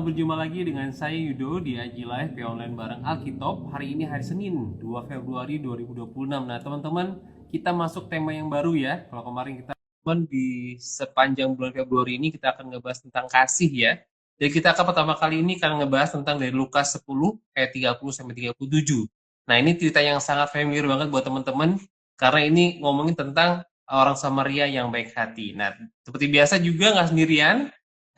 berjumpa lagi dengan saya Yudo di Aji Live Online bareng Alkitab. Hari ini hari Senin, 2 Februari 2026. Nah, teman-teman, kita masuk tema yang baru ya. Kalau kemarin kita di sepanjang bulan Februari ini kita akan ngebahas tentang kasih ya. Jadi kita akan pertama kali ini akan ngebahas tentang dari Lukas 10 ayat 30 sampai 37. Nah, ini cerita yang sangat familiar banget buat teman-teman karena ini ngomongin tentang orang Samaria yang baik hati. Nah, seperti biasa juga nggak sendirian.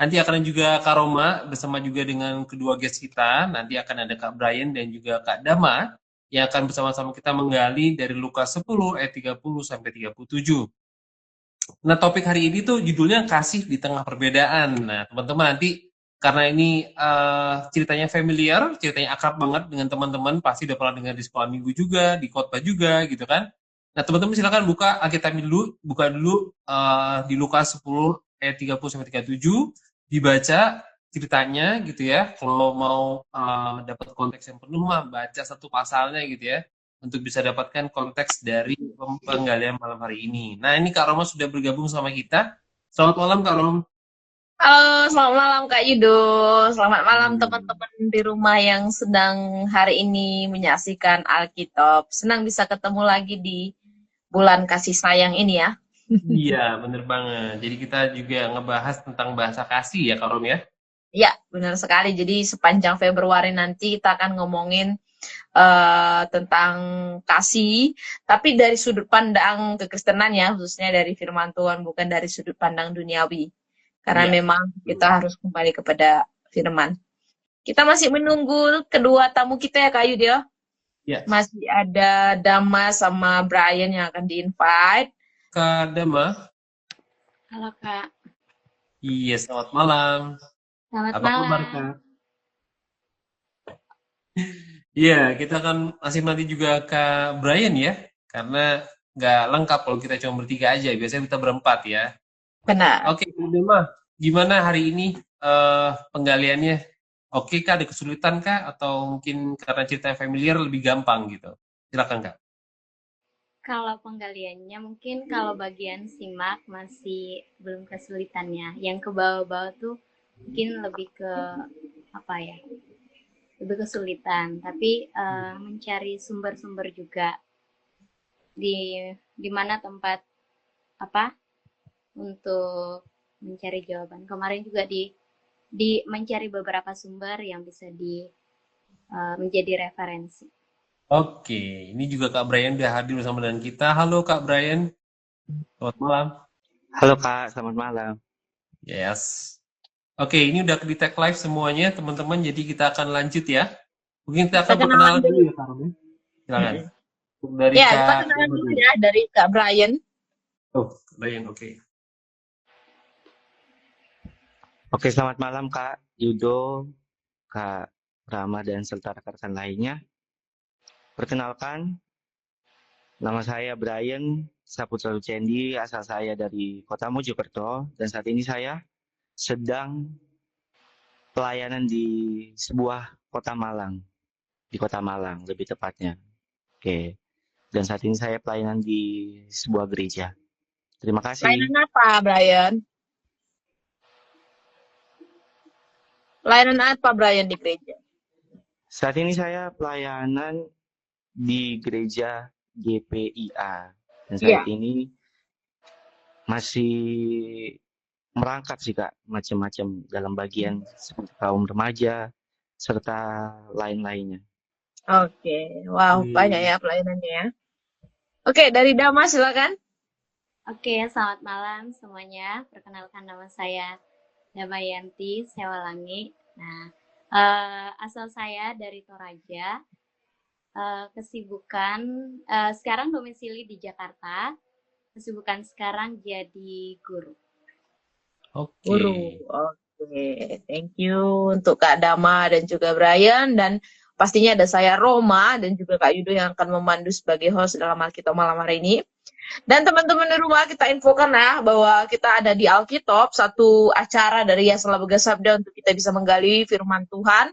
Nanti akan juga Kak Roma bersama juga dengan kedua guest kita. Nanti akan ada Kak Brian dan juga Kak Dama yang akan bersama-sama kita menggali dari Lukas 10 ayat 30 sampai 37. Nah, topik hari ini tuh judulnya kasih di tengah perbedaan. Nah, teman-teman nanti karena ini ceritanya familiar, ceritanya akrab banget dengan teman-teman, pasti udah pernah dengar di sekolah minggu juga, di khotbah juga gitu kan. Nah, teman-teman silakan buka Alkitab dulu, buka dulu di Lukas 10 ayat 30 sampai 37, dibaca ceritanya gitu ya. Kalau mau dapat konteks yang penuh mah baca satu pasalnya gitu ya untuk bisa dapatkan konteks dari penggalian malam hari ini. Nah, ini Kak Roma sudah bergabung sama kita. Selamat malam Kak Rom. Halo, selamat malam Kak Yudo. Selamat malam teman-teman di rumah yang sedang hari ini menyaksikan Alkitab. Senang bisa ketemu lagi di bulan kasih sayang ini ya. Iya, bener banget. Jadi kita juga ngebahas tentang bahasa kasih ya Kak Rom ya. Ya, benar sekali. Jadi sepanjang Februari nanti kita akan ngomongin tentang kasih, tapi dari sudut pandang kekristenan ya, khususnya dari firman Tuhan, bukan dari sudut pandang duniawi. Karena Iya. memang kita harus kembali kepada firman. Kita masih menunggu kedua tamu kita ya Kak Yudo ya. Ya, Masih ada Dama sama Brian yang akan di-invite. Kak Dama. Halo Kak, Iya, selamat malam. selamat Apa kabar malam. Kak? Iya, kita akan masih nanti juga Kak Brian ya. Karena nggak lengkap kalau kita cuma bertiga aja. Biasanya kita berempat ya. Benar. Oke, Kak Dama. Gimana hari ini penggaliannya? Oke Kak, ada kesulitan Kak? Atau mungkin karena cerita yang familiar lebih gampang gitu? Silakan Kak. Kalau penggaliannya mungkin kalau bagian simak masih belum kesulitannya. Yang ke bawah-bawah tuh mungkin lebih ke apa ya? Lebih kesulitan. Tapi mencari sumber-sumber juga di mana tempat apa untuk mencari jawaban. Kemarin juga di mencari beberapa sumber yang bisa menjadi referensi. Oke, ini juga Kak Brian udah hadir bersama dengan kita. Halo Kak Brian, selamat malam. Halo Kak, selamat malam. Yes. Oke, ini udah di tag live semuanya teman-teman, jadi kita akan lanjut ya. Mungkin kita akan Perkenalan perkenalan dulu dulu. ya Kak Romi. Silakan. Untuk dari Ya, Kak perkenalan Dama dulu dulu. ya dari Kak Brian. Oh, Brian, oke. Oke, selamat malam Kak Yudo, Kak Rama, dan serta rekan-rekan lainnya. Perkenalkan, nama saya Brian Saputra Lucendi, asal saya dari Kota Mojokerto, dan saat ini saya sedang pelayanan di sebuah kota Malang, di Kota Malang lebih tepatnya. Oke, dan saat ini saya pelayanan di sebuah gereja. Terima kasih. Layanan apa, Brian? Layanan apa, Brian, di gereja? Saat ini saya pelayanan di gereja GPIA, dan saat Iya. ini masih merangkak sih Kak, macam-macam dalam bagian seperti kaum remaja serta lain-lainnya. Oke. Wow, banyak ya pelayanannya ya. Oke, dari Dama silakan. Oke, selamat malam semuanya. Perkenalkan nama saya Damayanti Sewalangi. Nah, asal saya dari Toraja. Kesibukan sekarang domisili di Jakarta. Kesibukan sekarang jadi guru. Guru. Oke. Oke, thank you untuk Kak Dama dan juga Brian, dan pastinya ada saya Roma dan juga Kak Yudo yang akan memandu sebagai host dalam Alkitab malam hari ini. Dan teman-teman di rumah kita infokan ya bahwa kita ada di Alkitab, satu acara dari Yasala Boga Sabda untuk kita bisa menggali firman Tuhan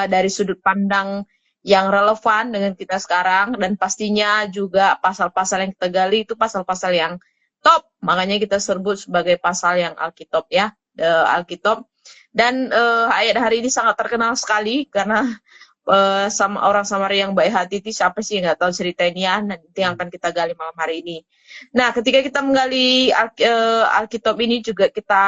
dari sudut pandang yang relevan dengan kita sekarang, dan pastinya juga pasal-pasal yang kita gali itu pasal-pasal yang top, makanya kita sebut sebagai pasal yang Alkitab ya, Alkitab. Dan ayat hari ini sangat terkenal sekali karena sama orang Samaria yang baik hati itu siapa sih nggak tahu cerita ini ya. Nah, itu yang akan kita gali malam hari ini. Nah, ketika kita menggali Alkitab ini juga kita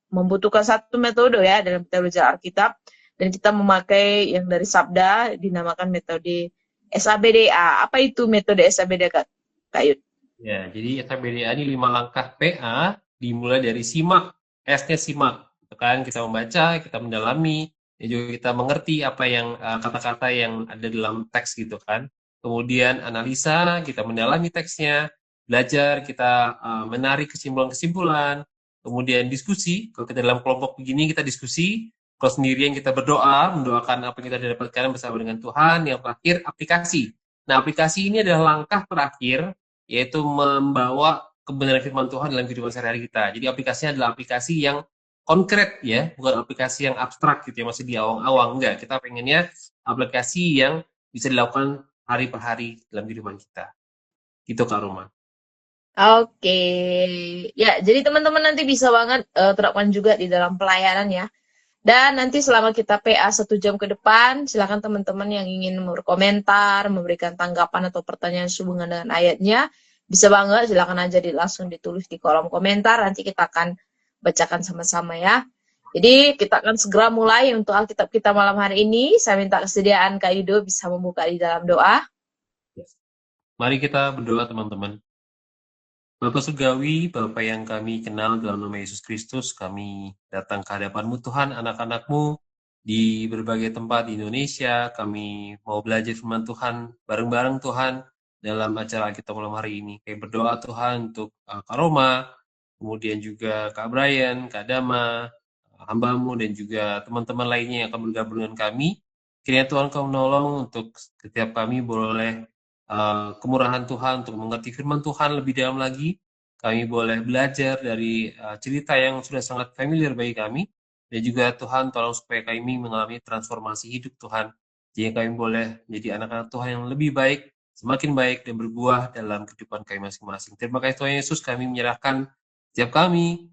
membutuhkan satu metode ya dalam kita belajar Alkitab, dan kita memakai yang dari Sabda dinamakan metode SABDA. Apa itu metode SABDA, Kak Yud? Ya, jadi SABDA ini 5 langkah PA, dimulai dari simak, S-nya simak. Kan kita membaca, kita mendalami, dan juga kita mengerti apa yang kata-kata yang ada dalam teks gitu kan. Kemudian analisa, kita mendalami teksnya, belajar, kita menarik kesimpulan-kesimpulan, kemudian diskusi. Kalau kita dalam kelompok begini kita diskusi, kalau sendirian kita berdoa, mendoakan apa yang kita dapatkan bersama dengan Tuhan. Yang terakhir aplikasi. Nah, aplikasi ini adalah langkah terakhir, yaitu membawa kebenaran firman Tuhan dalam kehidupan sehari-hari kita. Jadi aplikasinya adalah aplikasi yang konkret ya, bukan aplikasi yang abstrak gitu ya, masih di awang-awang. Enggak, kita pengennya aplikasi yang bisa dilakukan hari per hari dalam kehidupan kita. Gitu Kak Roma. Oke, ya jadi teman-teman nanti bisa banget terapkan juga di dalam pelayanan ya. Dan nanti selama kita PA 1 jam ke depan, silakan teman-teman yang ingin berkomentar, memberikan tanggapan atau pertanyaan sehubungan dengan ayatnya, bisa banget, silakan aja langsung ditulis di kolom komentar, nanti kita akan bacakan sama-sama ya. Jadi kita akan segera mulai untuk Alkitab kita malam hari ini. Saya minta kesediaan Kak Yudo bisa membuka di dalam doa. Mari kita berdoa teman-teman. Bapa Surgawi, Bapa yang kami kenal dalam nama Yesus Kristus, kami datang ke hadapan-Mu Tuhan, anak-anak-Mu di berbagai tempat di Indonesia. Kami mau belajar firman Tuhan bareng-bareng Tuhan dalam acara kita malam hari ini. Kami berdoa Tuhan untuk Kak Roma, kemudian juga Kak Brian, Kak Dama, hamba-Mu, dan juga teman-teman lainnya yang akan bergabung dengan kami. Kiranya Tuhan Kau menolong untuk setiap kami boleh kemurahan Tuhan untuk mengerti firman Tuhan lebih dalam lagi. Kami boleh belajar dari cerita yang sudah sangat familiar bagi kami, dan juga Tuhan tolong supaya kami mengalami transformasi hidup Tuhan, sehingga kami boleh menjadi anak-anak Tuhan yang lebih baik, semakin baik dan berbuah dalam kehidupan kami masing-masing. Terima kasih Tuhan Yesus, kami menyerahkan setiap kami,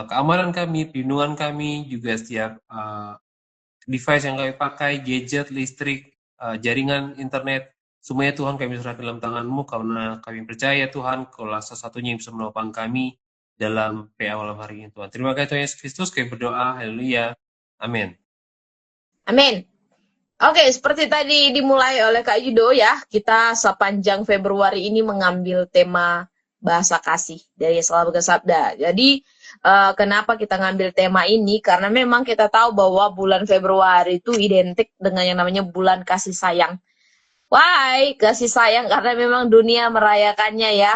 keamanan kami, perlindungan kami, juga setiap device yang kami pakai, gadget, listrik, jaringan internet, semuanya Tuhan kami serahkan dalam tangan-Mu, karena kami percaya Tuhan, Kaulah satu-satunya yang bisa menopang kami dalam PA malam hari ini Tuhan. Terima kasih Tuhan Yesus Kristus, kami berdoa, haleluya, amin. Amin. Oke, seperti tadi dimulai oleh Kak Yudo ya, kita sepanjang Februari ini mengambil tema bahasa kasih dari Selama Sabda. Jadi kenapa kita ngambil tema ini? Karena memang kita tahu bahwa bulan Februari itu identik dengan yang namanya bulan kasih sayang. Why? Kasih sayang karena memang dunia merayakannya ya.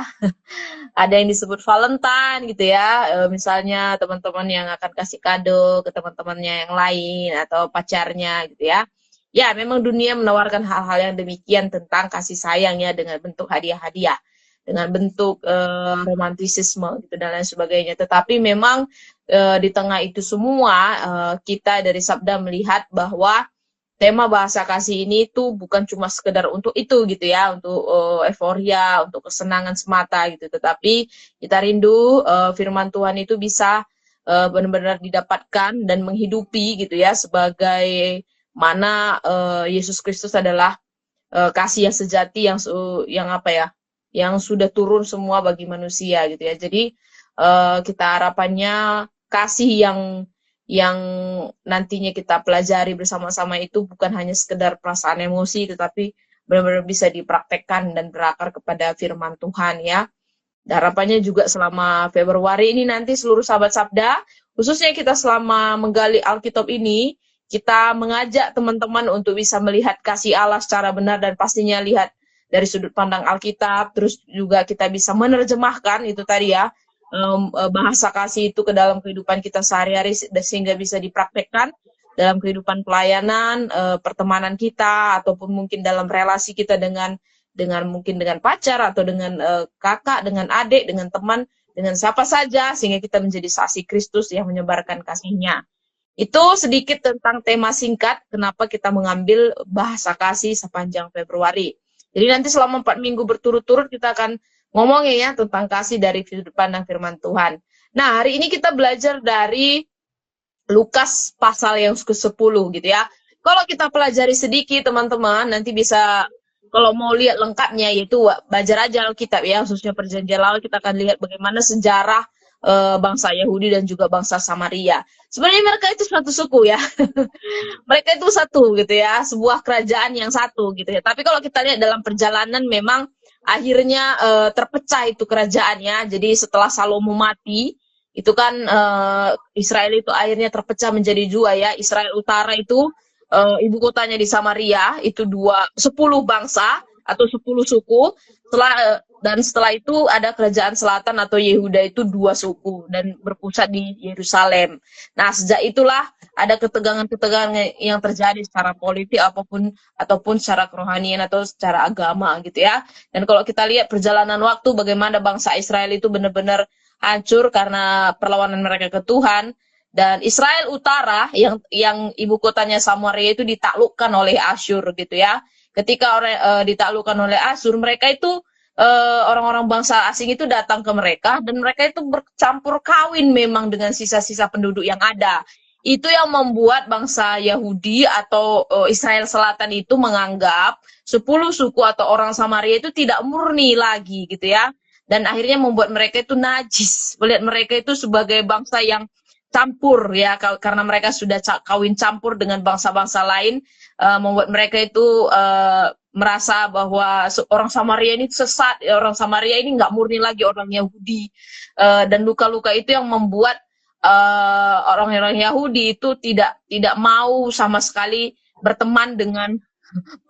Ada yang disebut Valentine gitu ya. Misalnya teman-teman yang akan kasih kado ke teman-temannya yang lain atau pacarnya gitu ya. Ya, memang dunia menawarkan hal-hal yang demikian tentang kasih sayang ya, dengan bentuk hadiah-hadiah, dengan bentuk romantisisme gitu dan lain sebagainya. Tetapi memang di tengah itu semua kita dari Sabda melihat bahwa tema bahasa kasih ini tuh bukan cuma sekedar untuk itu gitu ya, untuk euforia, untuk kesenangan semata gitu, tetapi kita rindu firman Tuhan itu bisa benar-benar didapatkan dan menghidupi gitu ya, sebagai mana Yesus Kristus adalah kasih yang sejati, yang apa ya, yang sudah turun semua bagi manusia gitu ya. Jadi kita harapannya kasih yang nantinya kita pelajari bersama-sama itu bukan hanya sekedar perasaan emosi, tetapi benar-benar bisa dipraktekkan dan berakar kepada firman Tuhan ya. Dan harapannya juga selama Februari ini nanti seluruh sahabat Sabda, khususnya kita selama menggali Alkitab ini, kita mengajak teman-teman untuk bisa melihat kasih Allah secara benar dan pastinya lihat dari sudut pandang Alkitab, terus juga kita bisa menerjemahkan itu tadi ya, bahasa kasih itu ke dalam kehidupan kita sehari-hari sehingga bisa dipraktekkan dalam kehidupan pelayanan, pertemanan kita, ataupun mungkin dalam relasi kita dengan mungkin dengan pacar atau dengan kakak, dengan adik, dengan teman, dengan siapa saja, sehingga kita menjadi saksi Kristus yang menyebarkan kasih-Nya. Itu sedikit tentang tema singkat kenapa kita mengambil bahasa kasih sepanjang Februari. Jadi nanti selama 4 minggu berturut-turut kita akan ngomongin ya tentang kasih dari sudut pandang firman Tuhan. Nah, hari ini kita belajar dari Lukas pasal yang ke-10 gitu ya. Kalau kita pelajari sedikit teman-teman, nanti bisa kalau mau lihat lengkapnya yaitu belajar aja Alkitab ya, khususnya perjanjian lama kita akan lihat bagaimana sejarah bangsa Yahudi dan juga bangsa Samaria. Sebenarnya mereka itu suatu suku ya. Mereka itu satu gitu ya, sebuah kerajaan yang satu gitu ya. Tapi kalau kita lihat dalam perjalanan memang akhirnya terpecah itu kerajaannya. Jadi setelah Salomo mati, itu kan Israel itu akhirnya terpecah menjadi dua ya. Israel Utara itu ibu kotanya di Samaria, itu 10 bangsa atau 10 suku. Dan setelah itu ada kerajaan selatan atau Yehuda itu 2 suku dan berpusat di Yerusalem. Nah, sejak itulah ada ketegangan-ketegangan yang terjadi secara politik ataupun secara kerohanian atau secara agama gitu ya. Dan kalau kita lihat perjalanan waktu bagaimana bangsa Israel itu benar-benar hancur karena perlawanan mereka ke Tuhan, dan Israel Utara yang ibu kotanya Samaria itu ditaklukkan oleh Asyur gitu ya. Ketika ditaklukkan oleh Asyur, mereka itu orang-orang bangsa asing itu datang ke mereka dan mereka itu bercampur kawin memang dengan sisa-sisa penduduk yang ada. Itu yang membuat bangsa Yahudi atau Israel Selatan itu menganggap 10 suku atau orang Samaria itu tidak murni lagi gitu ya. Dan akhirnya membuat mereka itu najis. Melihat mereka itu sebagai bangsa yang campur ya, karena mereka sudah kawin campur dengan bangsa-bangsa lain, membuat mereka itu merasa bahwa orang Samaria ini sesat, orang Samaria ini nggak murni lagi orang Yahudi, dan luka-luka itu yang membuat orang-orang Yahudi itu tidak mau sama sekali berteman dengan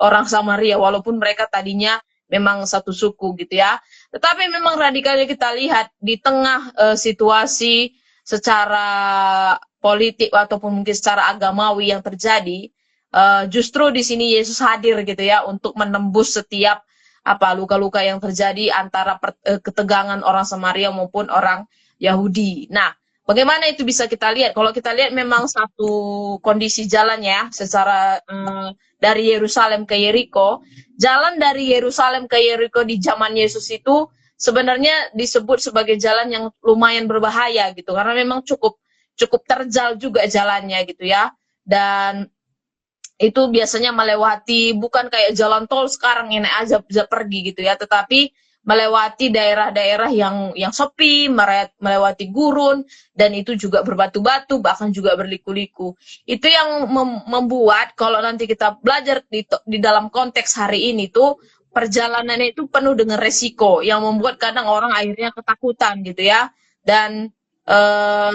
orang Samaria walaupun mereka tadinya memang satu suku gitu ya. Tetapi memang radikalnya kita lihat di tengah situasi secara politik ataupun mungkin secara agamawi yang terjadi, justru di sini Yesus hadir gitu ya untuk menembus setiap luka-luka yang terjadi antara ketegangan orang Samaria maupun orang Yahudi. Nah, bagaimana itu bisa kita lihat? Kalau kita lihat memang satu kondisi jalannya secara dari Yerusalem ke Yeriko, jalan dari Yerusalem ke Yeriko di zaman Yesus itu sebenarnya disebut sebagai jalan yang lumayan berbahaya gitu, karena memang cukup terjal juga jalannya gitu ya. Dan itu biasanya melewati bukan kayak jalan tol sekarang enak aja bisa pergi gitu ya, tetapi melewati daerah-daerah yang sepi, melewati gurun, dan itu juga berbatu-batu, bahkan juga berliku-liku. Itu yang membuat kalau nanti kita belajar di dalam konteks hari ini tuh, perjalanannya itu penuh dengan resiko, yang membuat kadang orang akhirnya ketakutan gitu ya, dan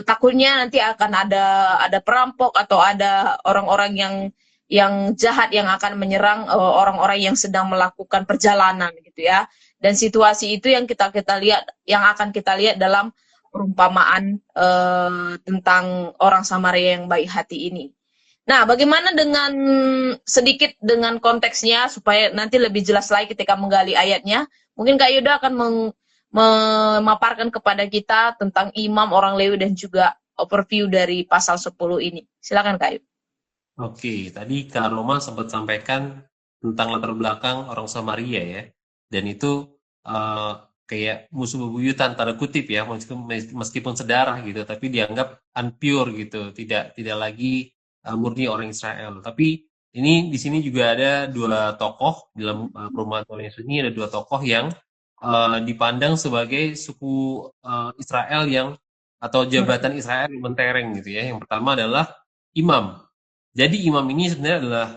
takutnya nanti akan ada perampok atau ada orang-orang yang jahat yang akan menyerang orang-orang yang sedang melakukan perjalanan gitu ya. Dan situasi itu yang akan kita lihat dalam perumpamaan tentang orang Samaria yang baik hati ini. Nah, bagaimana sedikit dengan konteksnya supaya nanti lebih jelas lagi ketika menggali ayatnya. Mungkin Kak Yuda akan memaparkan kepada kita tentang imam, orang Lewi, dan juga overview dari pasal 10 ini. Silakan Kak Yuda. Oke, tadi Kak Roma sempat sampaikan tentang latar belakang orang Samaria ya. Dan itu kayak musuh bebuyutan tanda kutip ya, meskipun sedarah gitu, tapi dianggap unpure gitu, tidak lagi murni orang Israel. Tapi di sini juga ada dua tokoh dalam perumahan Tuhan Yesus ini, ada dua tokoh yang dipandang sebagai suku Israel atau jabatan Israel yang mentereng gitu ya. Yang pertama adalah imam. Jadi imam ini sebenarnya adalah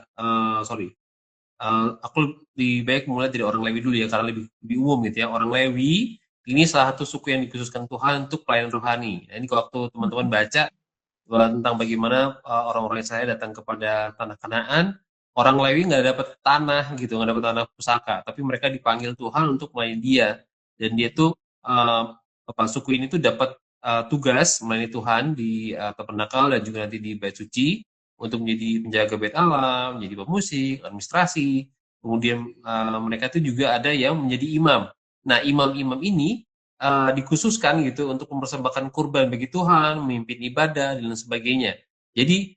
aku lebih baik mulai dari orang Lewi dulu ya, karena lebih umum gitu ya. Orang Lewi ini salah satu suku yang dikhususkan Tuhan untuk pelayanan rohani. Nah, ini waktu teman-teman baca tentang bagaimana orang-orang Israel datang kepada tanah Kanaan, orang Lewi nggak dapat tanah gitu, nggak dapat tanah pusaka, tapi mereka dipanggil Tuhan untuk melayani dia. Dan dia tuh suku ini tuh dapat tugas melayani Tuhan di Tabernakel dan juga nanti di Bait Suci, untuk menjadi penjaga bait Allah, menjadi pemusik, administrasi. Kemudian mereka itu juga ada yang menjadi imam. Nah, imam-imam ini dikhususkan gitu untuk mempersembahkan kurban bagi Tuhan, memimpin ibadah dan sebagainya. Jadi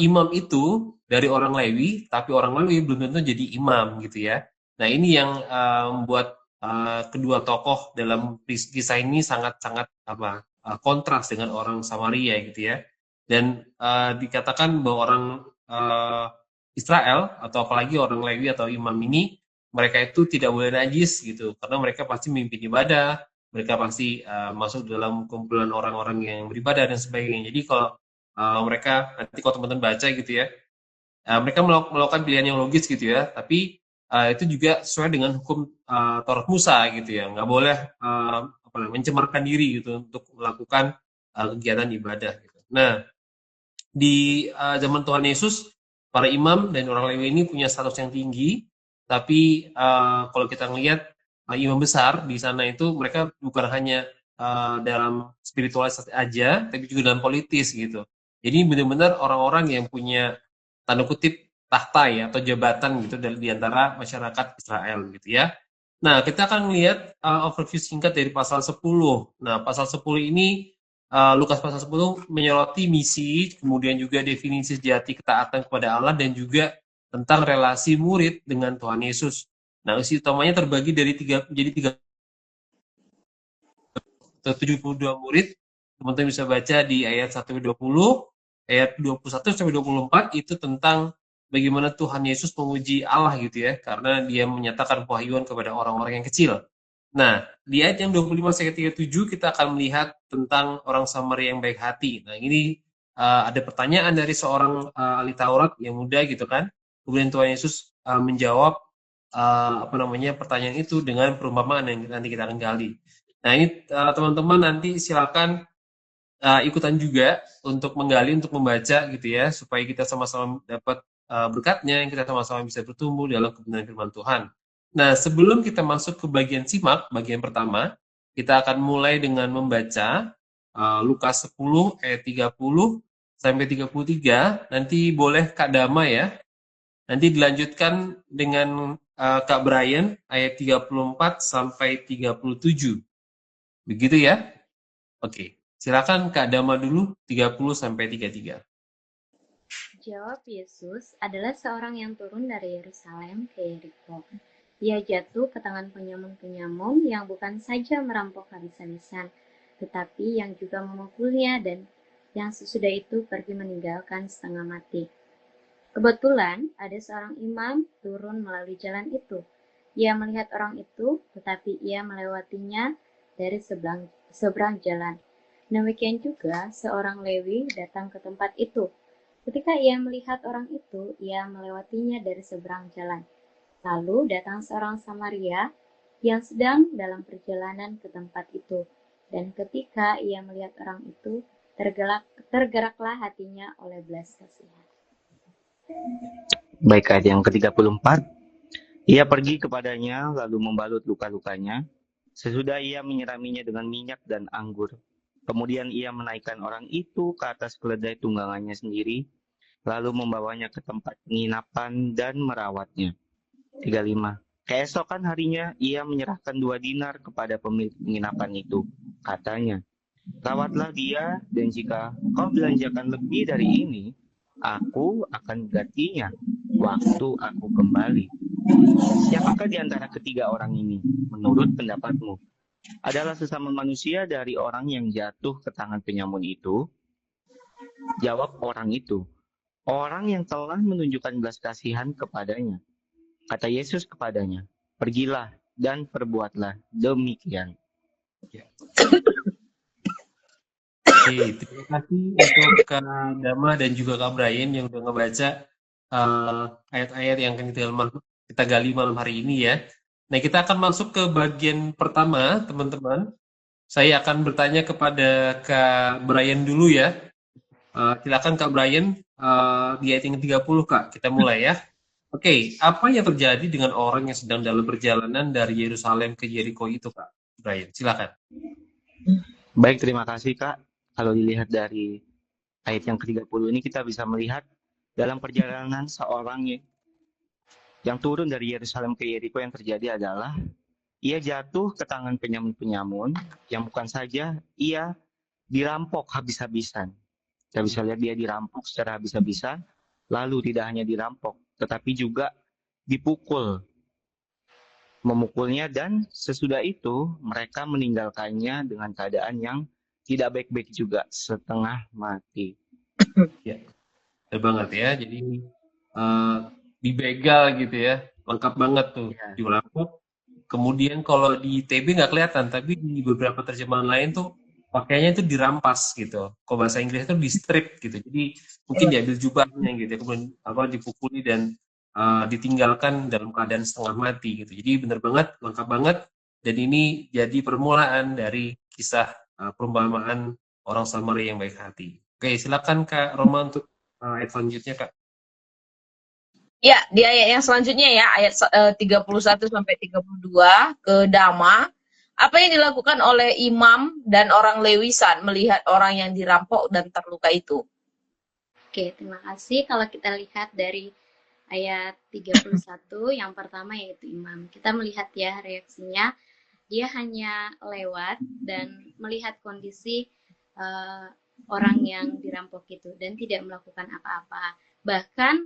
imam itu dari orang Lewi, tapi orang Lewi belum tentu jadi imam gitu ya. Nah, ini yang membuat kedua tokoh dalam kisah ini sangat-sangat kontras dengan orang Samaria gitu ya. Dan dikatakan bahwa orang eh, Israel atau apalagi orang Lewi atau imam ini mereka itu tidak boleh najis gitu karena mereka pasti memimpin ibadah, mereka pasti masuk dalam kumpulan orang-orang yang beribadah dan sebagainya. Jadi kalau mereka nanti kalau teman-teman baca gitu ya, mereka melakukan pilihan yang logis gitu ya, tapi itu juga sesuai dengan hukum Taurat Musa gitu ya, nggak boleh mencemarkan diri gitu untuk melakukan kegiatan ibadah. Gitu. Nah, di zaman Tuhan Yesus, para imam dan orang Lewi ini punya status yang tinggi, tapi kalau kita ngelihat imam besar di sana itu mereka bukan hanya dalam spiritualitas aja, tapi juga dalam politis gitu. Jadi benar-benar orang-orang yang punya tanda kutip tahta ya atau jabatan gitu di antara masyarakat Israel gitu ya. Nah, kita akan melihat overview singkat dari pasal 10. Nah, pasal 10 ini Lukas pasal 10 menyoroti misi, kemudian juga definisi sejati ketaatan kepada Allah dan juga tentang relasi murid dengan Tuhan Yesus. Nah, isi utamanya terbagi dari tiga 72 murid. Teman-teman bisa baca di ayat 1-20, ayat 21-24 itu tentang bagaimana Tuhan Yesus menguji Allah gitu ya, karena dia menyatakan pewahyuan kepada orang-orang yang kecil. Nah, di ayat yang 25-37 kita akan melihat tentang orang Samaria yang baik hati. Nah, ini ada pertanyaan dari seorang ahli Taurat yang muda gitu kan. Kemudian Tuhan Yesus menjawab pertanyaan itu dengan perumpamaan yang nanti kita akan gali. Nah, ini teman-teman nanti silakan ikutan juga untuk menggali, untuk membaca gitu ya, supaya kita sama-sama dapat berkatnya, yang kita sama-sama bisa bertumbuh dalam kebenaran firman Tuhan. Nah, sebelum kita masuk ke bagian simak, bagian pertama, kita akan mulai dengan membaca Lukas 10 ayat 30 sampai 33. Nanti boleh Kak Dama ya. Nanti dilanjutkan dengan Kak Brian ayat 34 sampai 37. Begitu ya? Oke. Silakan Kak Dama dulu 30 sampai 33. Jawab Yesus adalah seorang yang turun dari Yerusalem ke Yeriko. Ia jatuh ke tangan penyamun-penyamun yang bukan saja merampok habis-habisan, tetapi yang juga memukulnya dan yang sesudah itu pergi meninggalkan setengah mati. Kebetulan ada seorang imam turun melalui jalan itu. Ia melihat orang itu, tetapi ia melewatinya dari seberang jalan. Demikian juga seorang Lewi datang ke tempat itu. Ketika ia melihat orang itu, ia melewatinya dari seberang jalan. Lalu datang seorang Samaria yang sedang dalam perjalanan ke tempat itu. Dan ketika ia melihat orang itu, tergeraklah hatinya oleh belas kasihan. Baik, ayat yang ke-34. Ia pergi kepadanya lalu membalut luka-lukanya. Sesudah ia menyiraminya dengan minyak dan anggur. Kemudian ia menaikkan orang itu ke atas keledai tunggangannya sendiri, lalu membawanya ke tempat penginapan dan merawatnya. 35. Keesokan harinya ia menyerahkan 2 dinar kepada pemilik penginapan itu. Katanya, rawatlah dia, dan jika kau belanjakan lebih dari ini, aku akan gantinya waktu aku kembali. Siapakah di antara ketiga orang ini, menurut pendapatmu, adalah sesama manusia dari orang yang jatuh ke tangan penyamun itu? Jawab orang itu, orang yang telah menunjukkan belas kasihan kepadanya. Kata Yesus kepadanya, pergilah dan perbuatlah demikian. Oke, terima kasih untuk Kak Dama dan juga Kak Brian yang udah ngebaca ayat-ayat yang akan kita gali malam hari ini ya. Nah, kita akan masuk ke bagian pertama, teman-teman. Saya akan bertanya kepada Kak Brian dulu ya. Silakan Kak Brian, di ayat yang 30 Kak, kita mulai ya. Oke, apa yang terjadi dengan orang yang sedang dalam perjalanan dari Yerusalem ke Yeriko itu Kak? Brian, silakan. Baik, terima kasih Kak. Kalau dilihat dari ayat yang ke-30 ini kita bisa melihat dalam perjalanan seorang yang turun dari Yerusalem ke Yeriko yang terjadi adalah ia jatuh ke tangan penyamun-penyamun yang bukan saja ia dirampok habis-habisan. Kita bisa lihat dia dirampok secara habis-habisan, lalu tidak hanya dirampok, tetapi juga dipukul, memukulnya, dan sesudah itu mereka meninggalkannya dengan keadaan yang tidak baik-baik juga, setengah mati. Ya, bener banget ya. Jadi eh, dibegal gitu ya, lengkap banget tuh, Ya. dirampok. Kemudian kalau di TB nggak kelihatan, tapi di beberapa terjemahan lain tuh pakaiannya itu dirampas gitu. Kalau bahasa Inggris itu di strip gitu. Jadi mungkin diambil jubahnya gitu, ya, kemudian apa dipukuli dan ditinggalkan dalam keadaan setengah mati gitu. Jadi bener banget, lengkap banget. Dan ini jadi permulaan dari kisah perumpamaan orang Samaria yang baik hati. Oke, silakan Kak Roma untuk ayat selanjutnya Kak. Ya, di ayat yang selanjutnya ya, ayat 31 sampai 32 ke Dama. Apa yang dilakukan oleh imam dan orang Lewi saat melihat orang yang dirampok dan terluka itu? Oke, terima kasih. Kalau kita lihat dari ayat 31, yang pertama yaitu imam. Kita melihat ya reaksinya, dia hanya lewat dan melihat kondisi uh, orang yang dirampok itu dan tidak melakukan apa-apa. Bahkan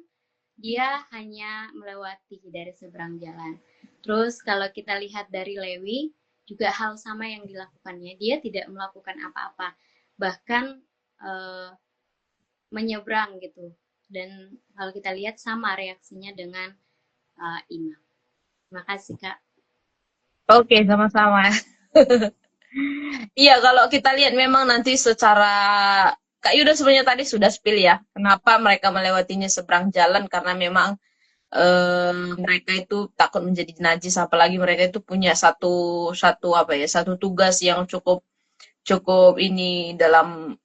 dia hanya melewati dari seberang jalan. Terus kalau kita lihat dari Lewi, juga hal sama yang dilakukannya. Dia tidak melakukan apa-apa, bahkan uh, menyeberang gitu. Dan kalau kita lihat sama reaksinya dengan imam. Terima kasih Kak. Oke, sama-sama. Iya, kalau kita lihat memang nanti secara Kak Yuda sebenarnya tadi sudah spill ya, kenapa mereka melewatinya seberang jalan karena memang mereka itu takut menjadi najis, apalagi mereka itu punya satu satu apa ya, satu tugas yang cukup cukup ini dalam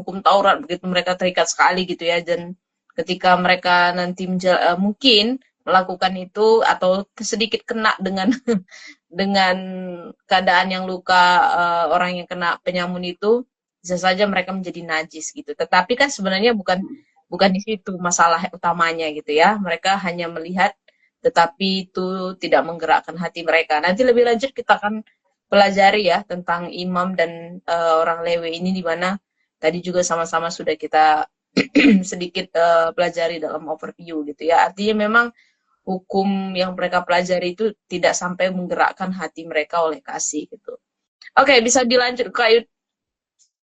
hukum Taurat begitu mereka terikat sekali gitu ya, dan ketika mereka nanti mungkin melakukan itu atau sedikit kena dengan dengan keadaan yang luka, orang yang kena penyamun itu bisa saja mereka menjadi najis gitu. Tetapi kan sebenarnya bukan bukan di situ masalah utamanya gitu ya. Mereka hanya melihat tetapi itu tidak menggerakkan hati mereka. Nanti lebih lanjut kita akan pelajari ya tentang imam dan orang Lewi ini di mana tadi juga sama-sama sudah kita sedikit pelajari dalam overview gitu ya. Artinya memang hukum yang mereka pelajari itu tidak sampai menggerakkan hati mereka oleh kasih gitu. Oke, bisa dilanjut Kak Yud.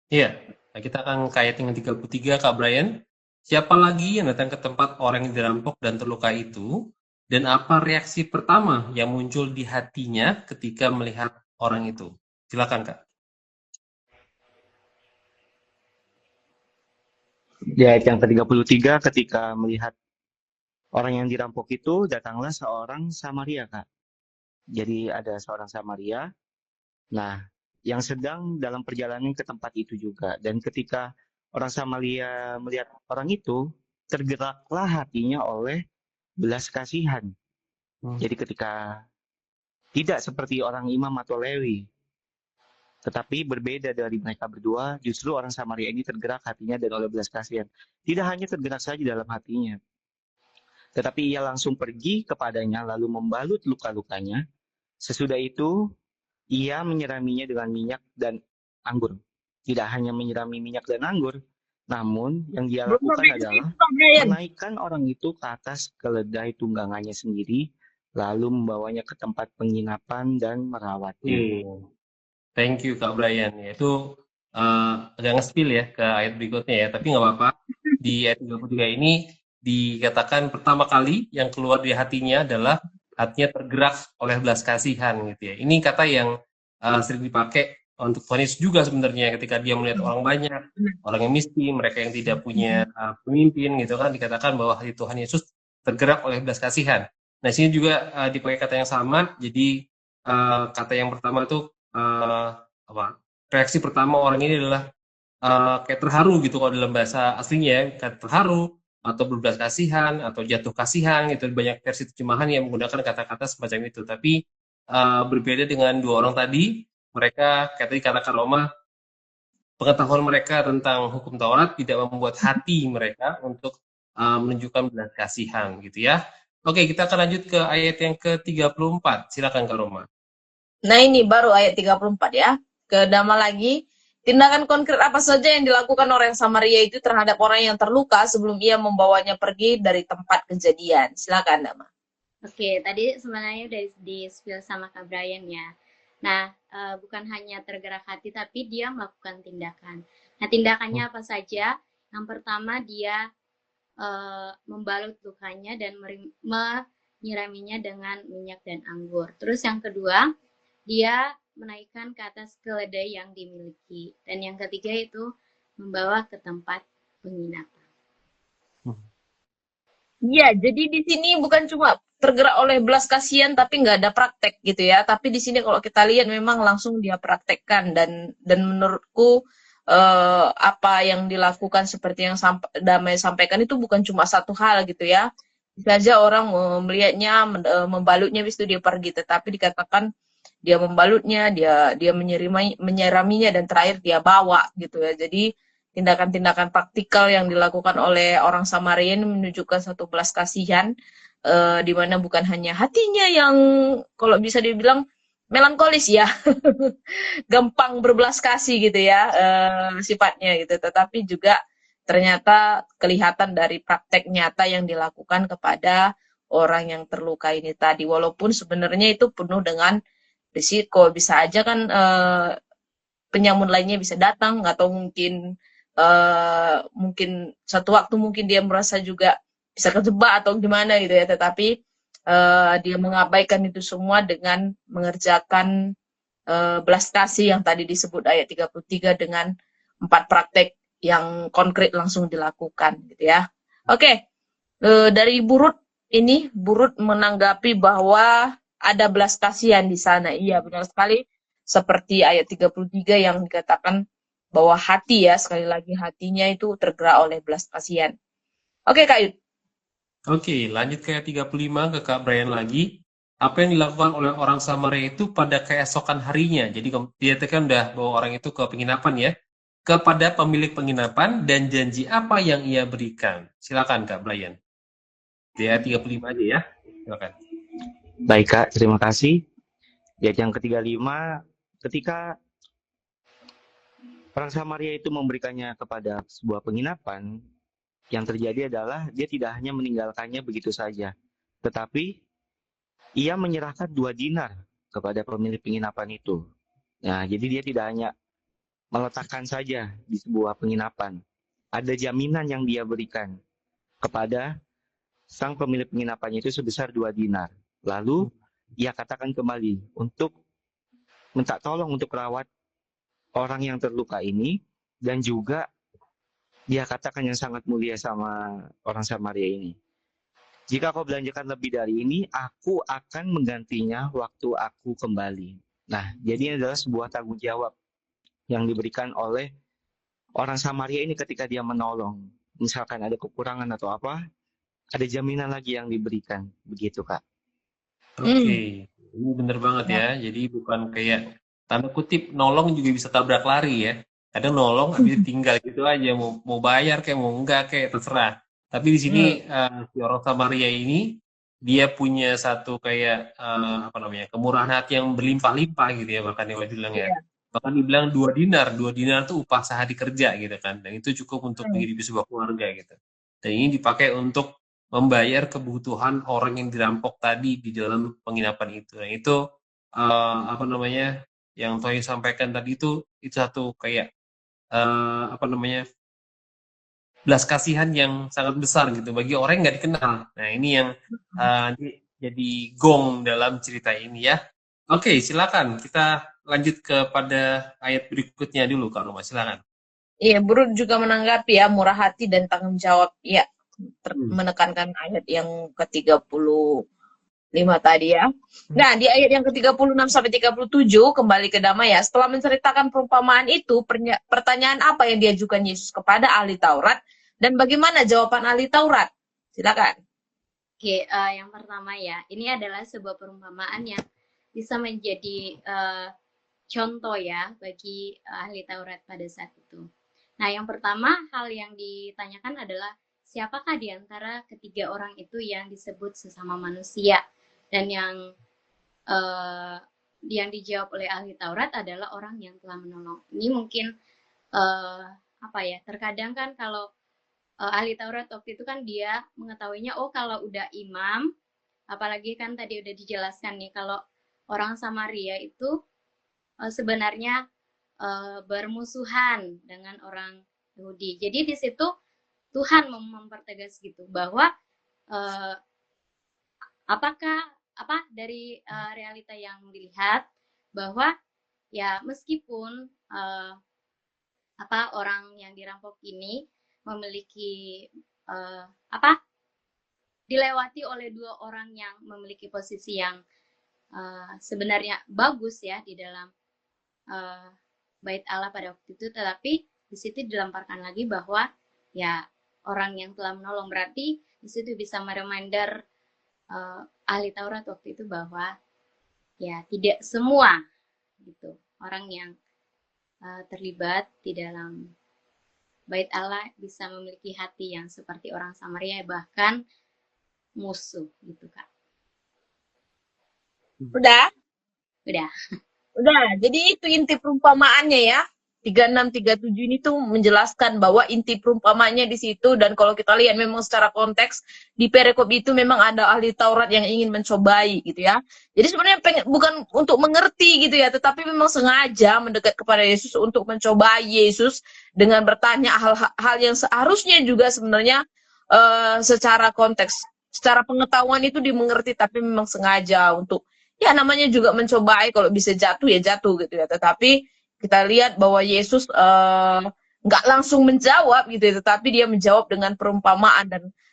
Iya, nah, kita akan ke ayat yang 33 Kak Brian. Siapa lagi yang datang ke tempat orang yang dirampok dan terluka itu? Dan apa reaksi pertama yang muncul di hatinya ketika melihat orang itu? Silakan Kak. Di ayat yang ke-33, ketika melihat orang yang dirampok itu, datanglah seorang Samaria, Kak. Jadi ada seorang Samaria, nah, yang sedang dalam perjalanan ke tempat itu juga. Dan ketika orang Samaria melihat orang itu, tergeraklah hatinya oleh belas kasihan. Jadi ketika tidak seperti orang imam atau Lewi, tetapi berbeda dari mereka berdua, justru orang Samaria ini tergerak hatinya dan oleh belas kasihan. Tidak hanya tergerak saja dalam hatinya, tetapi ia langsung pergi kepadanya lalu membalut luka-lukanya. Sesudah itu, ia menyiraminya dengan minyak dan anggur. Tidak hanya menyirami minyak dan anggur, namun yang dia Belum lakukan sampai ke adalah situ Kak Brian. menaikkan orang itu ke atas keledai tunggangannya sendiri, lalu membawanya ke tempat penginapan dan merawatnya. Thank you Kak Brian. Ya, itu agak nge-spill ya ke ayat berikutnya ya, tapi nggak apa-apa. Di ayat 33 ini dikatakan pertama kali yang keluar di hatinya adalah hatinya tergerak oleh belas kasihan gitu ya. Ini kata yang sering dipakai untuk Tuhan Yesus juga sebenarnya ketika dia melihat orang banyak, orang yang miskin, mereka yang tidak punya pemimpin gitu kan, dikatakan bahwa hati Tuhan Yesus tergerak oleh belas kasihan. Nah, sini juga dipakai kata yang sama. Jadi kata yang pertama itu apa reaksi pertama orang ini adalah kayak terharu gitu kalau dalam bahasa aslinya ya, kayak terharu atau berbelas kasihan atau jatuh kasihan gitu, banyak versi terjemahan yang menggunakan kata-kata semacam itu, tapi berbeda dengan dua orang tadi. Mereka kayak tadi katakan Roma, pengetahuan mereka tentang hukum Taurat tidak membuat hati mereka untuk menunjukkan belas kasihan gitu ya. Oke, kita akan lanjut ke ayat yang ke-34. Silakan Kak Roma. Nah, ini baru ayat 34 ya. Ke Dama lagi. Tindakan konkret apa saja yang dilakukan orang Samaria itu terhadap orang yang terluka sebelum ia membawanya pergi dari tempat kejadian? Silakan Dama. Oke, tadi sebenarnya udah di-spill sama Kak Brian ya. Nah, bukan hanya tergerak hati, tapi dia melakukan tindakan. Nah, tindakannya apa saja? Yang pertama dia membalut lukanya dan menyiraminya dengan minyak dan anggur. Terus yang kedua, dia menaikkan ke atas keledai yang dimiliki. Dan yang ketiga itu membawa ke tempat penginapan. Iya, jadi di sini bukan cuma tergerak oleh belas kasihan tapi nggak ada praktek gitu ya. Tapi di sini kalau kita lihat memang langsung dia praktekkan dan menurutku apa yang dilakukan seperti yang Damai sampaikan itu bukan cuma satu hal gitu ya. Bisa aja orang melihatnya membalutnya habis itu dia pergi, tetapi dikatakan dia membalutnya, dia menyiraminya dan terakhir dia bawa gitu ya. Jadi tindakan-tindakan praktikal yang dilakukan oleh orang Samaria ini menunjukkan satu belas kasihan di mana bukan hanya hatinya yang kalau bisa dibilang melankolis ya, gampang berbelas kasih gitu ya sifatnya gitu, tetapi juga ternyata kelihatan dari praktek nyata yang dilakukan kepada orang yang terluka ini tadi, walaupun sebenarnya itu penuh dengan risiko, bisa aja kan penyamun lainnya bisa datang atau mungkin satu waktu mungkin dia merasa juga bisa kejebak atau gimana gitu ya, tetapi dia mengabaikan itu semua dengan mengerjakan belas kasih yang tadi disebut ayat 33 dengan 4 praktek yang konkret langsung dilakukan gitu ya. Oke, dari Burut ini, Burut menanggapi bahwa ada belas kasihan di sana. Iya, benar sekali. Seperti ayat 33 yang dikatakan bahwa hati ya, sekali lagi hatinya itu tergerak oleh belas kasihan. Oke, Kak Yud. Oke, lanjut ke ayat 35 ke Kak Brian lagi. Apa yang dilakukan oleh orang Samaria itu pada keesokan harinya. Jadi dia kan udah bawa orang itu ke penginapan ya. Kepada pemilik penginapan dan janji apa yang ia berikan. Silakan Kak Brian. Di ayat 35 aja ya. Silakan. Baik Kak, terima kasih. Ayat yang ke-35, ketika orang Samaria itu memberikannya kepada sebuah penginapan, yang terjadi adalah dia tidak hanya meninggalkannya begitu saja, tetapi ia menyerahkan 2 dinar kepada pemilik penginapan itu. Nah, jadi dia tidak hanya meletakkan saja di sebuah penginapan. Ada jaminan yang dia berikan kepada sang pemilik penginapannya itu sebesar 2 dinar. Lalu ia katakan kembali untuk minta tolong untuk merawat orang yang terluka ini, dan juga dia katakan yang sangat mulia sama orang Samaria ini. Jika kau belanjakan lebih dari ini, aku akan menggantinya waktu aku kembali. Nah, jadi ini adalah sebuah tanggung jawab yang diberikan oleh orang Samaria ini ketika dia menolong. Misalkan ada kekurangan atau apa, ada jaminan lagi yang diberikan. Begitu, Kak. Oke, ini bener banget ya. Jadi bukan kayak tanda kutip nolong juga bisa tabrak lari ya. Kadang nolong habis tinggal gitu aja, mau bayar kayak mau enggak kayak terserah. Tapi di sini si orang Samaria ini dia punya satu kayak apa namanya kemurahan hati yang berlimpah-limpah gitu ya, bahkan yang bilang ya. Bahkan dibilang 2 dinar, 2 dinar tuh upah sehari kerja gitu kan. Dan itu cukup untuk menghidupi sebuah keluarga gitu. Dan ini dipakai untuk membayar kebutuhan orang yang dirampok tadi di dalam penginapan itu. Nah, itu apa namanya yang Toy sampaikan tadi itu satu kayak apa namanya belas kasihan yang sangat besar gitu bagi orang yang nggak dikenal. Nah, ini yang jadi gong dalam cerita ini ya. Oke, silakan kita lanjut kepada ayat berikutnya dulu Kak Roma, silakan. Iya, Burut juga menanggapi ya murah hati dan tanggung jawab. Ya, menekankan ayat yang ke-35 tadi ya. Nah, di ayat yang ke-36 sampai 37 kembali ke Damai ya. Setelah menceritakan perumpamaan itu, pertanyaan apa yang diajukan Yesus kepada ahli Taurat dan bagaimana jawaban ahli Taurat? Silakan. Oke, yang pertama ya, ini adalah sebuah perumpamaan yang bisa menjadi contoh ya bagi ahli Taurat pada saat itu. Nah, yang pertama hal yang ditanyakan adalah siapakah di antara ketiga orang itu yang disebut sesama manusia, dan yang dijawab oleh ahli Taurat adalah orang yang telah menolong. Ini mungkin apa ya? Terkadang kan kalau ahli Taurat waktu itu kan dia mengetahuinya, oh kalau udah imam, apalagi kan tadi udah dijelaskan nih kalau orang Samaria itu sebenarnya bermusuhan dengan orang Yahudi. Jadi di situ Tuhan mempertegas gitu bahwa apakah dari realita yang dilihat bahwa ya meskipun orang yang dirampok ini memiliki dilewati oleh dua orang yang memiliki posisi yang sebenarnya bagus ya di dalam bait Allah pada waktu itu, tetapi di situ dilemparkan lagi bahwa ya orang yang telah menolong, berarti di situ bisa mereminder ahli Taurat waktu itu bahwa ya tidak semua gitu orang yang terlibat di dalam bait Allah bisa memiliki hati yang seperti orang Samaria, bahkan musuh gitu Kak. Udah? Udah. Udah, jadi itu inti perumpamaannya ya. 3637 ini tuh menjelaskan bahwa inti perumpamaannya di situ, dan kalau kita lihat memang secara konteks di perikop itu memang ada ahli Taurat yang ingin mencobai gitu ya. Jadi sebenarnya bukan untuk mengerti gitu ya, tetapi memang sengaja mendekat kepada Yesus untuk mencobai Yesus dengan bertanya hal-hal yang seharusnya juga sebenarnya secara konteks, secara pengetahuan itu dimengerti, tapi memang sengaja untuk ya namanya juga mencobai, kalau bisa jatuh ya jatuh gitu ya. Tetapi kita lihat bahwa Yesus nggak langsung menjawab gitu ya, tetapi dia menjawab dengan perumpamaan,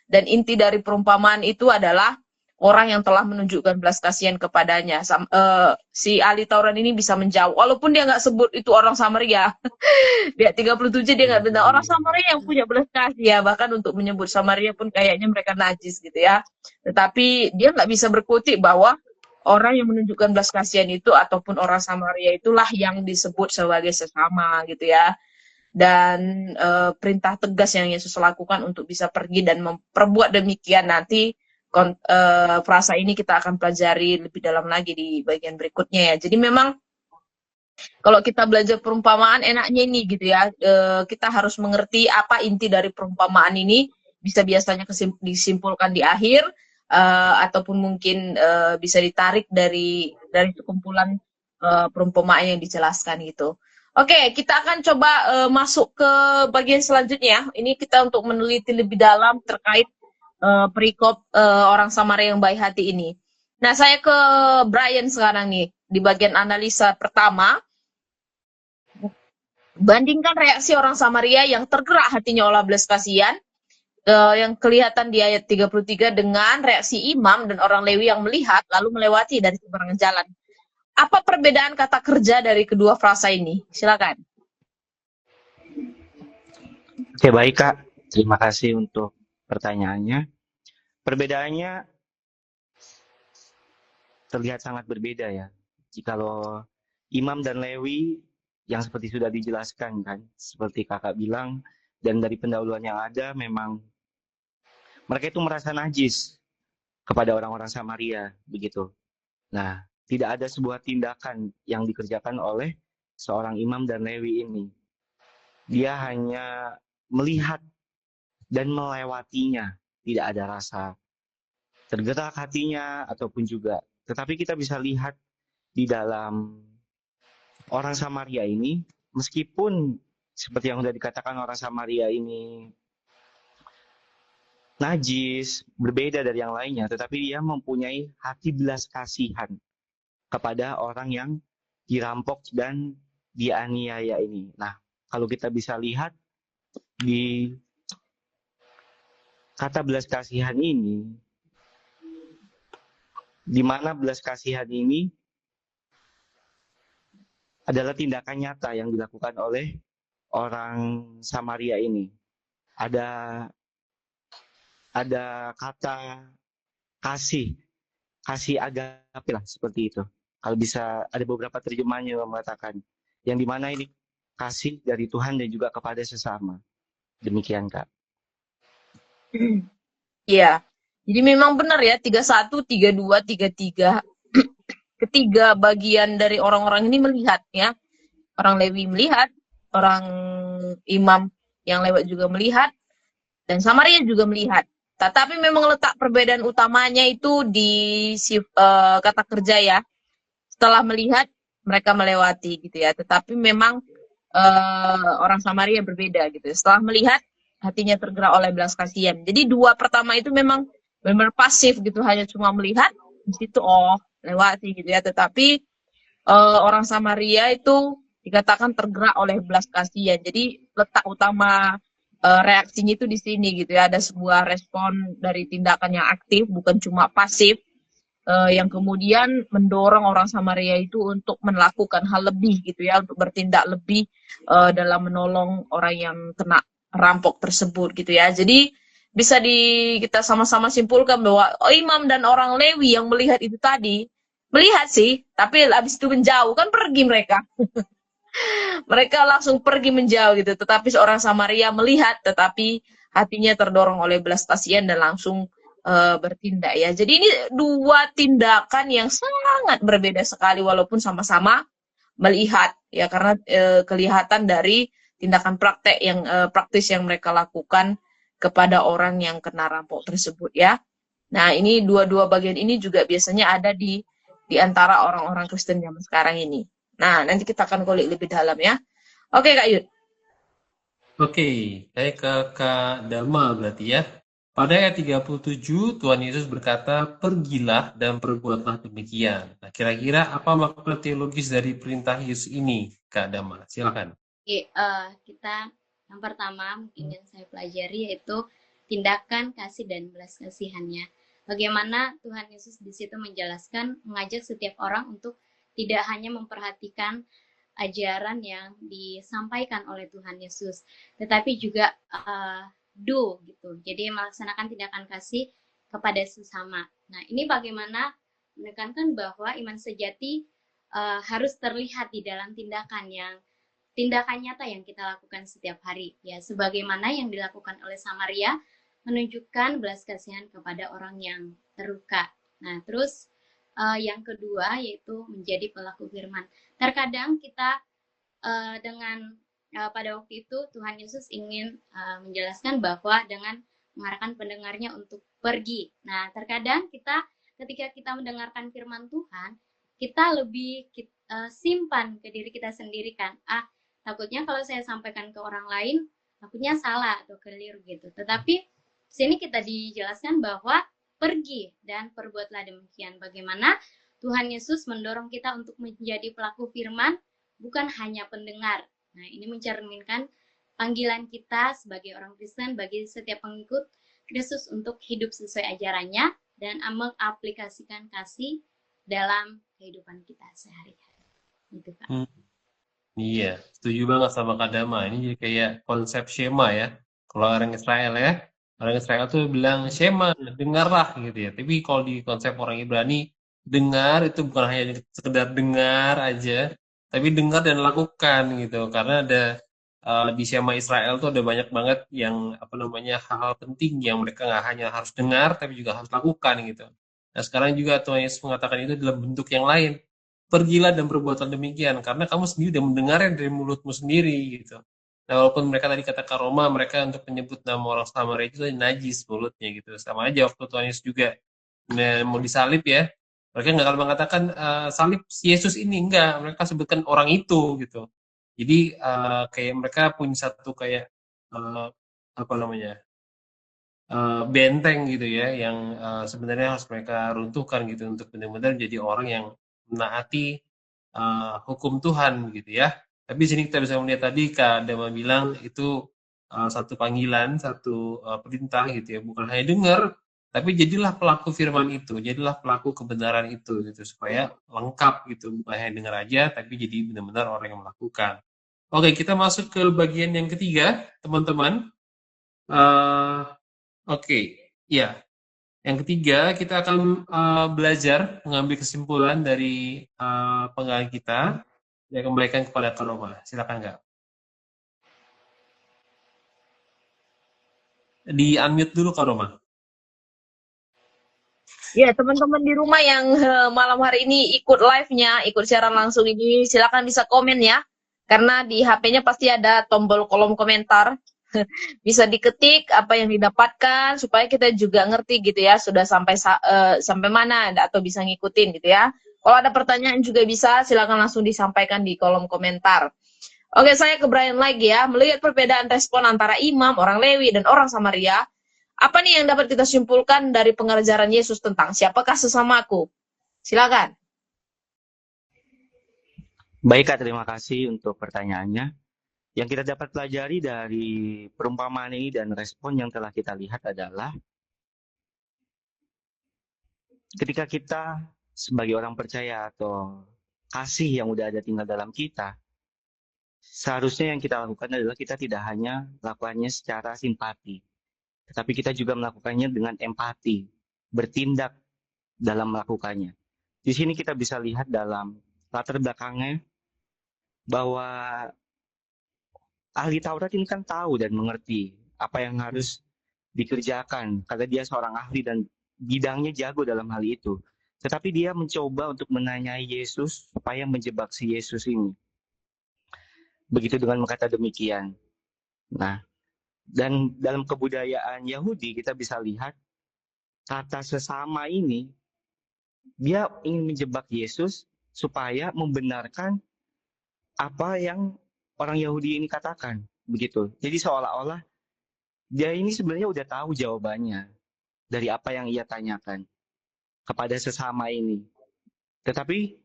dan inti dari perumpamaan itu adalah orang yang telah menunjukkan belas kasihan kepadanya. Si ahli Taurat ini bisa menjawab walaupun dia nggak sebut itu orang Samaria. Dia 37 dia nggak benar orang Samaria yang punya belas kasih ya, bahkan untuk menyebut Samaria pun kayaknya mereka najis gitu ya. Tetapi dia nggak bisa berkutik bahwa orang yang menunjukkan belas kasihan itu ataupun orang Samaria itulah yang disebut sebagai sesama gitu ya. Dan perintah tegas yang Yesus lakukan untuk bisa pergi dan memperbuat demikian, nanti frasa ini kita akan pelajari lebih dalam lagi di bagian berikutnya ya. Jadi memang kalau kita belajar perumpamaan enaknya ini gitu ya, kita harus mengerti apa inti dari perumpamaan ini, bisa biasanya disimpulkan di akhir, ataupun mungkin bisa ditarik dari sekumpulan perumpamaan yang dijelaskan gitu. Oke, kita akan coba masuk ke bagian selanjutnya. Ini kita untuk meneliti lebih dalam terkait perikop orang Samaria yang baik hati ini. Nah, saya ke Brian sekarang nih di bagian analisa pertama. Bandingkan reaksi orang Samaria yang tergerak hatinya oleh belas kasihan yang kelihatan di ayat 33 dengan reaksi imam dan orang Lewi yang melihat lalu melewati dari seberang jalan. Apa perbedaan kata kerja dari kedua frasa ini? Silakan. Oke, baik Kak. Terima kasih untuk pertanyaannya. Perbedaannya terlihat sangat berbeda ya. Jikalau imam dan Lewi yang seperti sudah dijelaskan kan, seperti kakak bilang, dan dari pendahuluan yang ada memang mereka itu merasa najis kepada orang-orang Samaria begitu. Nah, tidak ada sebuah tindakan yang dikerjakan oleh seorang imam dan Lewi ini. Dia hanya melihat dan melewatinya, tidak ada rasa tergerak hatinya ataupun juga. Tetapi kita bisa lihat di dalam orang Samaria ini, meskipun seperti yang sudah dikatakan orang Samaria ini najis, berbeda dari yang lainnya, tetapi dia mempunyai hati belas kasihan kepada orang yang dirampok dan dianiaya ini. Nah, kalau kita bisa lihat di kata belas kasihan ini, di mana belas kasihan ini adalah tindakan nyata yang dilakukan oleh orang Samaria ini. Ada kata kasih agape lah, seperti itu. Kalau bisa ada beberapa terjemahan yang mengatakan yang dimana ini kasih dari Tuhan dan juga kepada sesama. Demikian Kak. Iya. Jadi memang benar ya 31, 32, 33. Ketiga bagian dari orang-orang ini melihat ya. Orang Lewi melihat, orang imam yang lewat juga melihat, dan Samaria juga melihat. Tetapi memang letak perbedaan utamanya itu di kata kerja ya. Setelah melihat, mereka melewati gitu ya. Tetapi memang orang Samaria berbeda gitu. Setelah melihat, hatinya tergerak oleh belas kasihan. Jadi dua pertama itu memang benar pasif gitu, hanya cuma melihat di situ lewati gitu ya. Tetapi orang Samaria itu dikatakan tergerak oleh belas kasihan. Jadi letak utama reaksinya itu di sini gitu ya. Ada sebuah respon dari tindakan yang aktif, bukan cuma pasif, yang kemudian mendorong orang Samaria itu untuk melakukan hal lebih gitu ya, untuk bertindak lebih dalam menolong orang yang kena rampok tersebut gitu ya. Jadi bisa kita sama-sama simpulkan bahwa imam dan orang Lewi yang melihat itu tadi, melihat sih, tapi habis itu menjauh, kan pergi mereka. Mereka langsung pergi menjauh gitu. Tetapi seorang Samaria melihat, tetapi hatinya terdorong oleh belas kasihan dan langsung bertindak ya. Jadi ini dua tindakan yang sangat berbeda sekali walaupun sama-sama melihat ya, karena kelihatan dari tindakan praktis yang mereka lakukan kepada orang yang kena rampok tersebut ya. Nah, ini dua bagian ini juga biasanya ada di antara orang-orang Kristen zaman sekarang ini. Nah, nanti kita akan kulik lebih dalam ya. Oke, Kak Yud. Oke, saya ke Kak Dama berarti ya. Pada ayat 37, Tuhan Yesus berkata, pergilah dan perbuatlah demikian. Nah, kira-kira apa makna teologis dari perintah Yesus ini, Kak Dama? Silakan. Oke, kita yang pertama mungkin yang saya pelajari yaitu tindakan kasih dan belas kasihannya. Bagaimana Tuhan Yesus di situ menjelaskan, mengajak setiap orang untuk tidak hanya memperhatikan ajaran yang disampaikan oleh Tuhan Yesus, tetapi juga do gitu. Jadi melaksanakan tindakan kasih kepada sesama. Nah, ini bagaimana menekankan bahwa iman sejati harus terlihat di dalam tindakan nyata yang kita lakukan setiap hari. Ya, sebagaimana yang dilakukan oleh Samaria, menunjukkan belas kasihan kepada orang yang terluka. Nah, terus yang kedua yaitu menjadi pelaku firman. Terkadang kita dengan pada waktu itu Tuhan Yesus ingin menjelaskan bahwa dengan mengarahkan pendengarnya untuk pergi. Nah, terkadang ketika kita mendengarkan firman Tuhan, kita lebih simpan ke diri kita sendiri kan. Takutnya kalau saya sampaikan ke orang lain, takutnya salah atau keliru gitu. Tetapi sini kita dijelaskan bahwa pergi dan perbuatlah demikian. Bagaimana Tuhan Yesus mendorong kita untuk menjadi pelaku firman, bukan hanya pendengar. Nah, ini mencerminkan panggilan kita sebagai orang Kristen, bagi setiap pengikut Kristus untuk hidup sesuai ajarannya dan mengaplikasikan kasih dalam kehidupan kita sehari-hari. Gitu, Kak. Iya, setuju banget sama Kak Dama. Ini jadi kayak konsep Shema ya. Kalau orang Israel ya, orang Israel tuh bilang Shema, dengarlah gitu ya. Tapi kalau di konsep orang Ibrani, dengar itu bukan hanya sekedar dengar aja, tapi dengar dan lakukan gitu. Karena ada di Shema Israel tuh ada banyak banget yang apa namanya hal-hal penting yang mereka nggak hanya harus dengar, tapi juga harus lakukan gitu. Nah sekarang juga Tuhan Yesus mengatakan itu dalam bentuk yang lain. Pergilah dan perbuatan demikian, karena kamu sendiri udah mendengarnya dari mulutmu sendiri gitu. Nah, walaupun mereka tadi kata Roma, mereka untuk menyebut nama orang Samaria itu najis mulutnya gitu. Sama aja waktu Tuhan Yesus juga mau disalib ya, mereka nggak akan mengatakan salib Yesus ini, enggak, mereka sebutkan orang itu gitu. Jadi kayak mereka punya satu kayak apa namanya benteng gitu ya, yang sebenarnya harus mereka runtuhkan gitu untuk benar-benar jadi orang yang menaati hukum Tuhan gitu ya. Tapi di sini kita bisa melihat tadi Kak Dama bilang itu satu panggilan, satu perintah gitu ya, bukan hanya dengar, tapi jadilah pelaku firman itu, jadilah pelaku kebenaran itu gitu supaya lengkap gitu, bukan hanya dengar aja, tapi jadi benar-benar orang yang melakukan. Oke, kita masuk ke bagian yang ketiga, teman-teman. Oke, ya. Yang ketiga, kita akan belajar mengambil kesimpulan dari penggalan kita yang kembalikan kepada Kak Roma. Silakan, Kak. Di unmute dulu, Kak Roma. Ya, teman-teman di rumah yang malam hari ini ikut live-nya, ikut siaran langsung ini, silakan bisa komen ya. Karena di HP-nya pasti ada tombol kolom komentar. Bisa diketik apa yang didapatkan supaya kita juga ngerti gitu ya, sudah sampai mana atau bisa ngikutin gitu ya. Kalau ada pertanyaan juga bisa silakan langsung disampaikan di kolom komentar. Oke, saya ke Brian lagi ya. Melihat perbedaan respon antara imam, orang Lewi, dan orang Samaria, apa nih yang dapat kita simpulkan dari pengajaran Yesus tentang siapakah sesamaku? Silakan. Baik Kak, terima kasih untuk pertanyaannya. Yang kita dapat pelajari dari perumpamaan ini dan respon yang telah kita lihat adalah ketika kita sebagai orang percaya atau kasih yang udah ada tinggal dalam kita, seharusnya yang kita lakukan adalah kita tidak hanya lakukannya secara simpati, tetapi kita juga melakukannya dengan empati, bertindak dalam melakukannya. Di sini kita bisa lihat dalam latar belakangnya bahwa ahli Taurat ini kan tahu dan mengerti apa yang harus dikerjakan karena dia seorang ahli dan bidangnya jago dalam hal itu. Tetapi dia mencoba untuk menanyai Yesus supaya menjebak si Yesus ini. Begitu dengan berkata demikian. Nah, dan dalam kebudayaan Yahudi kita bisa lihat kata sesama ini dia ingin menjebak Yesus supaya membenarkan apa yang orang Yahudi ini katakan, begitu. Jadi seolah-olah dia ini sebenarnya udah tahu jawabannya dari apa yang ia tanyakan kepada sesama ini. Tetapi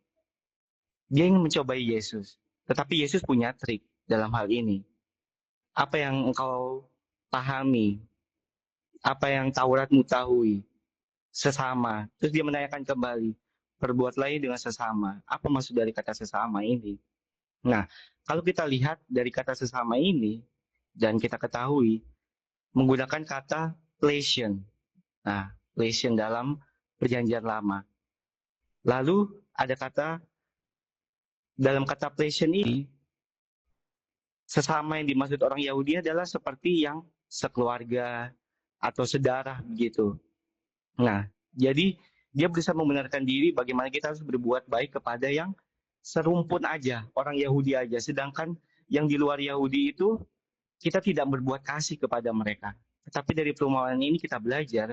dia ingin mencobai Yesus. Tetapi Yesus punya trik dalam hal ini. Apa yang engkau pahami, apa yang Tauratmu tahui, sesama. Terus dia menanyakan kembali, perbuatlah ini dengan sesama. Apa maksud dari kata sesama ini? Nah, kalau kita lihat dari kata sesama ini, dan kita ketahui, menggunakan kata plesion. Nah, plesion dalam perjanjian lama. Lalu ada kata, dalam kata plesion ini, sesama yang dimaksud orang Yahudi adalah seperti yang sekeluarga atau sedarah begitu. Nah, jadi dia berusaha membenarkan diri bagaimana kita harus berbuat baik kepada yang serumpun aja, orang Yahudi aja. Sedangkan yang di luar Yahudi itu kita tidak berbuat kasih kepada mereka. Tetapi dari perumpamaan ini kita belajar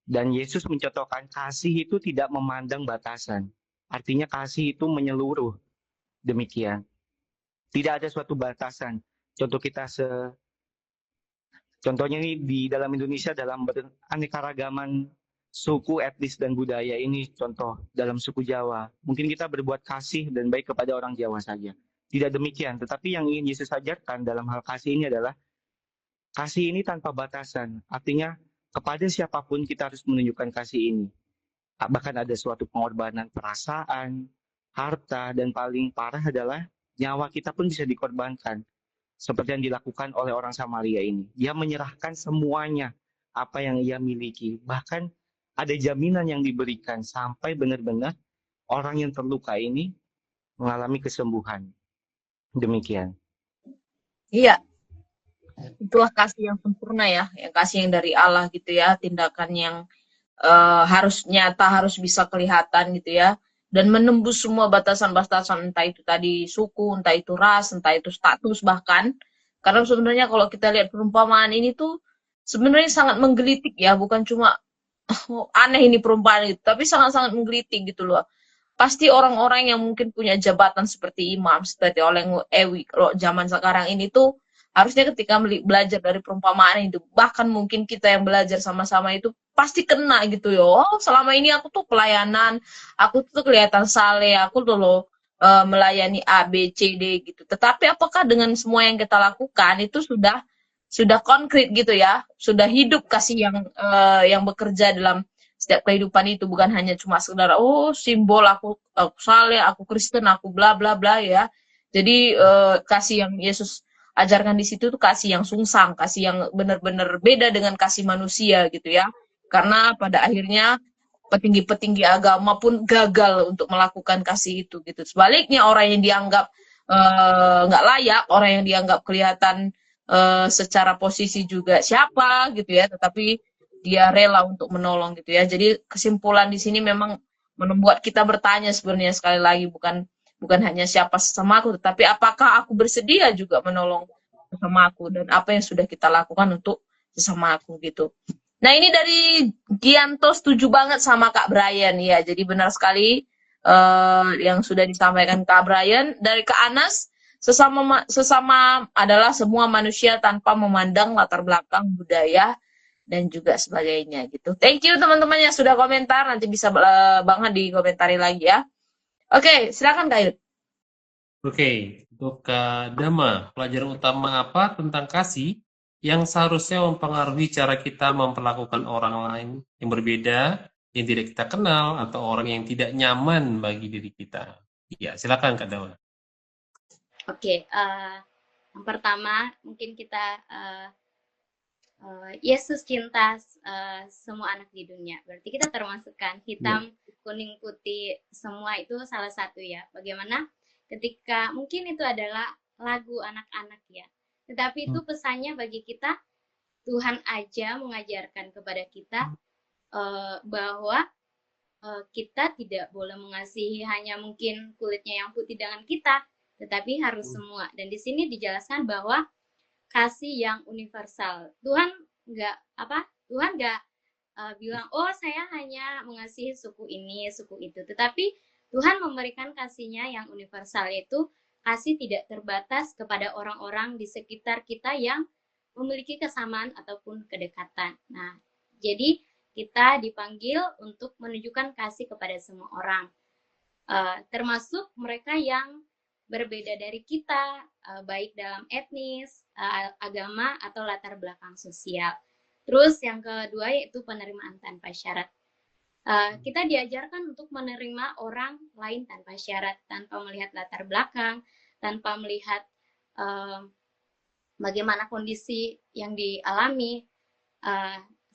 dan Yesus mencontohkan kasih itu tidak memandang batasan. Artinya kasih itu menyeluruh. Demikian. Tidak ada suatu batasan. Contohnya ini di dalam Indonesia dalam beraneka-ragaman suku, etnis, dan budaya. Ini contoh dalam suku Jawa. Mungkin kita berbuat kasih dan baik kepada orang Jawa saja. Tidak demikian. Tetapi yang ingin Yesus ajarkan dalam hal kasih ini adalah kasih ini tanpa batasan. Artinya kepada siapapun kita harus menunjukkan kasih ini. Bahkan ada suatu pengorbanan perasaan, harta, dan paling parah adalah nyawa kita pun bisa dikorbankan. Seperti yang dilakukan oleh orang Samaria ini. Dia menyerahkan semuanya apa yang ia miliki. Bahkan ada jaminan yang diberikan sampai benar-benar orang yang terluka ini mengalami kesembuhan. Demikian. Iya, itulah kasih yang sempurna ya, yang kasih yang dari Allah gitu ya, tindakan yang harus nyata, harus bisa kelihatan gitu ya, dan menembus semua batasan-batasan, entah itu tadi suku, entah itu ras, entah itu status bahkan. Karena sebenarnya kalau kita lihat perumpamaan ini tuh sebenarnya sangat menggelitik ya, bukan cuma oh, aneh ini perumpamaan itu, tapi sangat-sangat menggelitik gitu loh. Pasti orang-orang yang mungkin punya jabatan seperti imam, seperti oleh Ewi, kalau zaman sekarang ini tuh harusnya ketika belajar dari perumpamaan itu, bahkan mungkin kita yang belajar sama-sama itu pasti kena gitu ya. Oh, selama ini aku tuh pelayanan, aku tuh kelihatan saleh, aku tuh loh melayani A, B, C, D gitu. Tetapi apakah dengan semua yang kita lakukan itu sudah konkret gitu ya, sudah hidup kasih yang bekerja dalam setiap kehidupan itu, bukan hanya cuma sekedar oh simbol aku saleh, aku Kristen, aku bla bla bla ya. Jadi kasih yang Yesus ajarkan di situ tuh kasih yang sungsang, kasih yang benar-benar beda dengan kasih manusia gitu ya. Karena pada akhirnya petinggi-petinggi agama pun gagal untuk melakukan kasih itu gitu. Sebaliknya orang yang dianggap nggak layak, orang yang dianggap kelihatan secara posisi juga siapa gitu ya, tetapi dia rela untuk menolong gitu ya. Jadi kesimpulan di sini memang membuat kita bertanya sebenarnya sekali lagi, bukan hanya siapa sesamaku, tetapi apakah aku bersedia juga menolong sesamaku dan apa yang sudah kita lakukan untuk sesamaku gitu. Nah ini dari Gianto setuju banget sama Kak Brian ya. Jadi benar sekali yang sudah disampaikan Kak Brian. Dari Kak Anas, Sesama adalah semua manusia tanpa memandang latar belakang budaya dan juga sebagainya gitu. Thank you teman-teman yang sudah komentar. Nanti bisa banget dikomentari lagi ya. Oke, silakan Kak Yud. Oke, untuk Kak Dama, pelajaran utama apa tentang kasih yang seharusnya mempengaruhi cara kita memperlakukan orang lain yang berbeda, yang tidak kita kenal, atau orang yang tidak nyaman bagi diri kita? Ya, silakan Kak Dama. Oke, yang pertama mungkin kita Yesus cinta semua anak di dunia. Berarti kita termasukkan hitam, kuning, putih, semua itu salah satu ya. Bagaimana ketika mungkin itu adalah lagu anak-anak ya. Tetapi itu pesannya bagi kita, Tuhan aja mengajarkan kepada kita bahwa kita tidak boleh mengasihi hanya mungkin kulitnya yang putih dengan kita, tetapi harus semua. Dan di sini dijelaskan bahwa kasih yang universal. Tuhan nggak bilang, oh saya hanya mengasihi suku ini, suku itu. Tetapi Tuhan memberikan kasihnya yang universal, yaitu kasih tidak terbatas kepada orang-orang di sekitar kita yang memiliki kesamaan ataupun kedekatan. Nah, jadi kita dipanggil untuk menunjukkan kasih kepada semua orang, termasuk mereka yang berbeda dari kita, baik dalam etnis, agama, atau latar belakang sosial. Terus yang kedua yaitu penerimaan tanpa syarat. Kita diajarkan untuk menerima orang lain tanpa syarat, tanpa melihat latar belakang, tanpa melihat bagaimana kondisi yang dialami,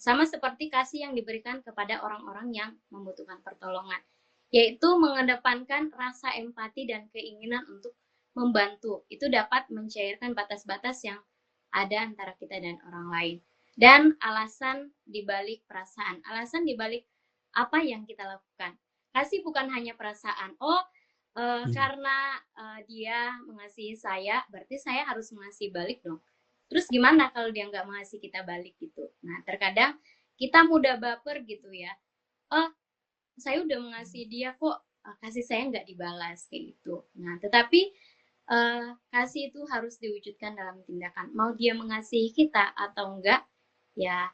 sama seperti kasih yang diberikan kepada orang-orang yang membutuhkan pertolongan, yaitu mengedepankan rasa empati dan keinginan untuk membantu. Itu dapat mencairkan batas-batas yang ada antara kita dan orang lain. Dan alasan dibalik perasaan, alasan dibalik apa yang kita lakukan. Kasih bukan hanya perasaan, karena dia mengasihi saya, berarti saya harus mengasihi balik dong. Terus gimana kalau dia nggak mengasihi kita balik gitu. Nah, terkadang kita mudah baper gitu ya. Saya udah mengasihi dia kok, kasih saya nggak dibalas kayak gitu. Nah, tetapi kasih itu harus diwujudkan dalam tindakan. Mau dia mengasihi kita atau enggak, ya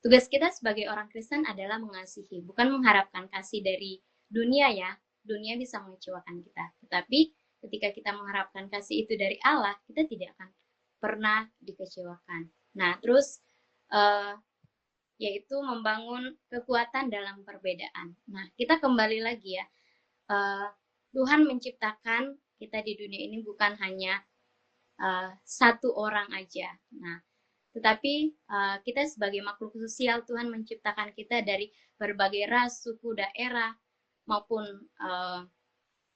tugas kita sebagai orang Kristen adalah mengasihi, bukan mengharapkan kasih dari dunia ya. Dunia bisa mengecewakan kita. Tetapi ketika kita mengharapkan kasih itu dari Allah, kita tidak akan pernah dikecewakan. Nah, terus yaitu membangun kekuatan dalam perbedaan. Nah, kita kembali lagi ya, Tuhan menciptakan kita di dunia ini bukan hanya satu orang aja. Nah, tetapi kita sebagai makhluk sosial, Tuhan menciptakan kita dari berbagai ras, suku, daerah, maupun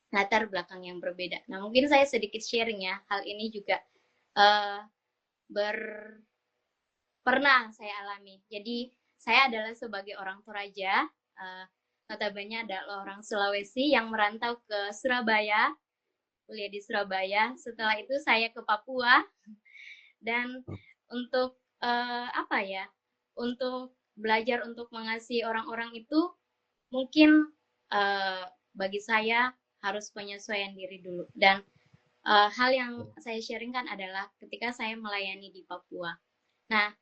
latar belakang yang berbeda. Nah, mungkin saya sedikit sharing ya, hal ini juga pernah saya alami. Jadi saya adalah sebagai orang Toraja, notabene adalah orang Sulawesi yang merantau ke Surabaya, kuliah di Surabaya. Setelah itu saya ke Papua, dan untuk untuk belajar untuk mengasihi orang-orang itu mungkin bagi saya harus penyesuaian diri dulu. Dan hal yang saya sharingkan adalah ketika saya melayani di Papua. Nah,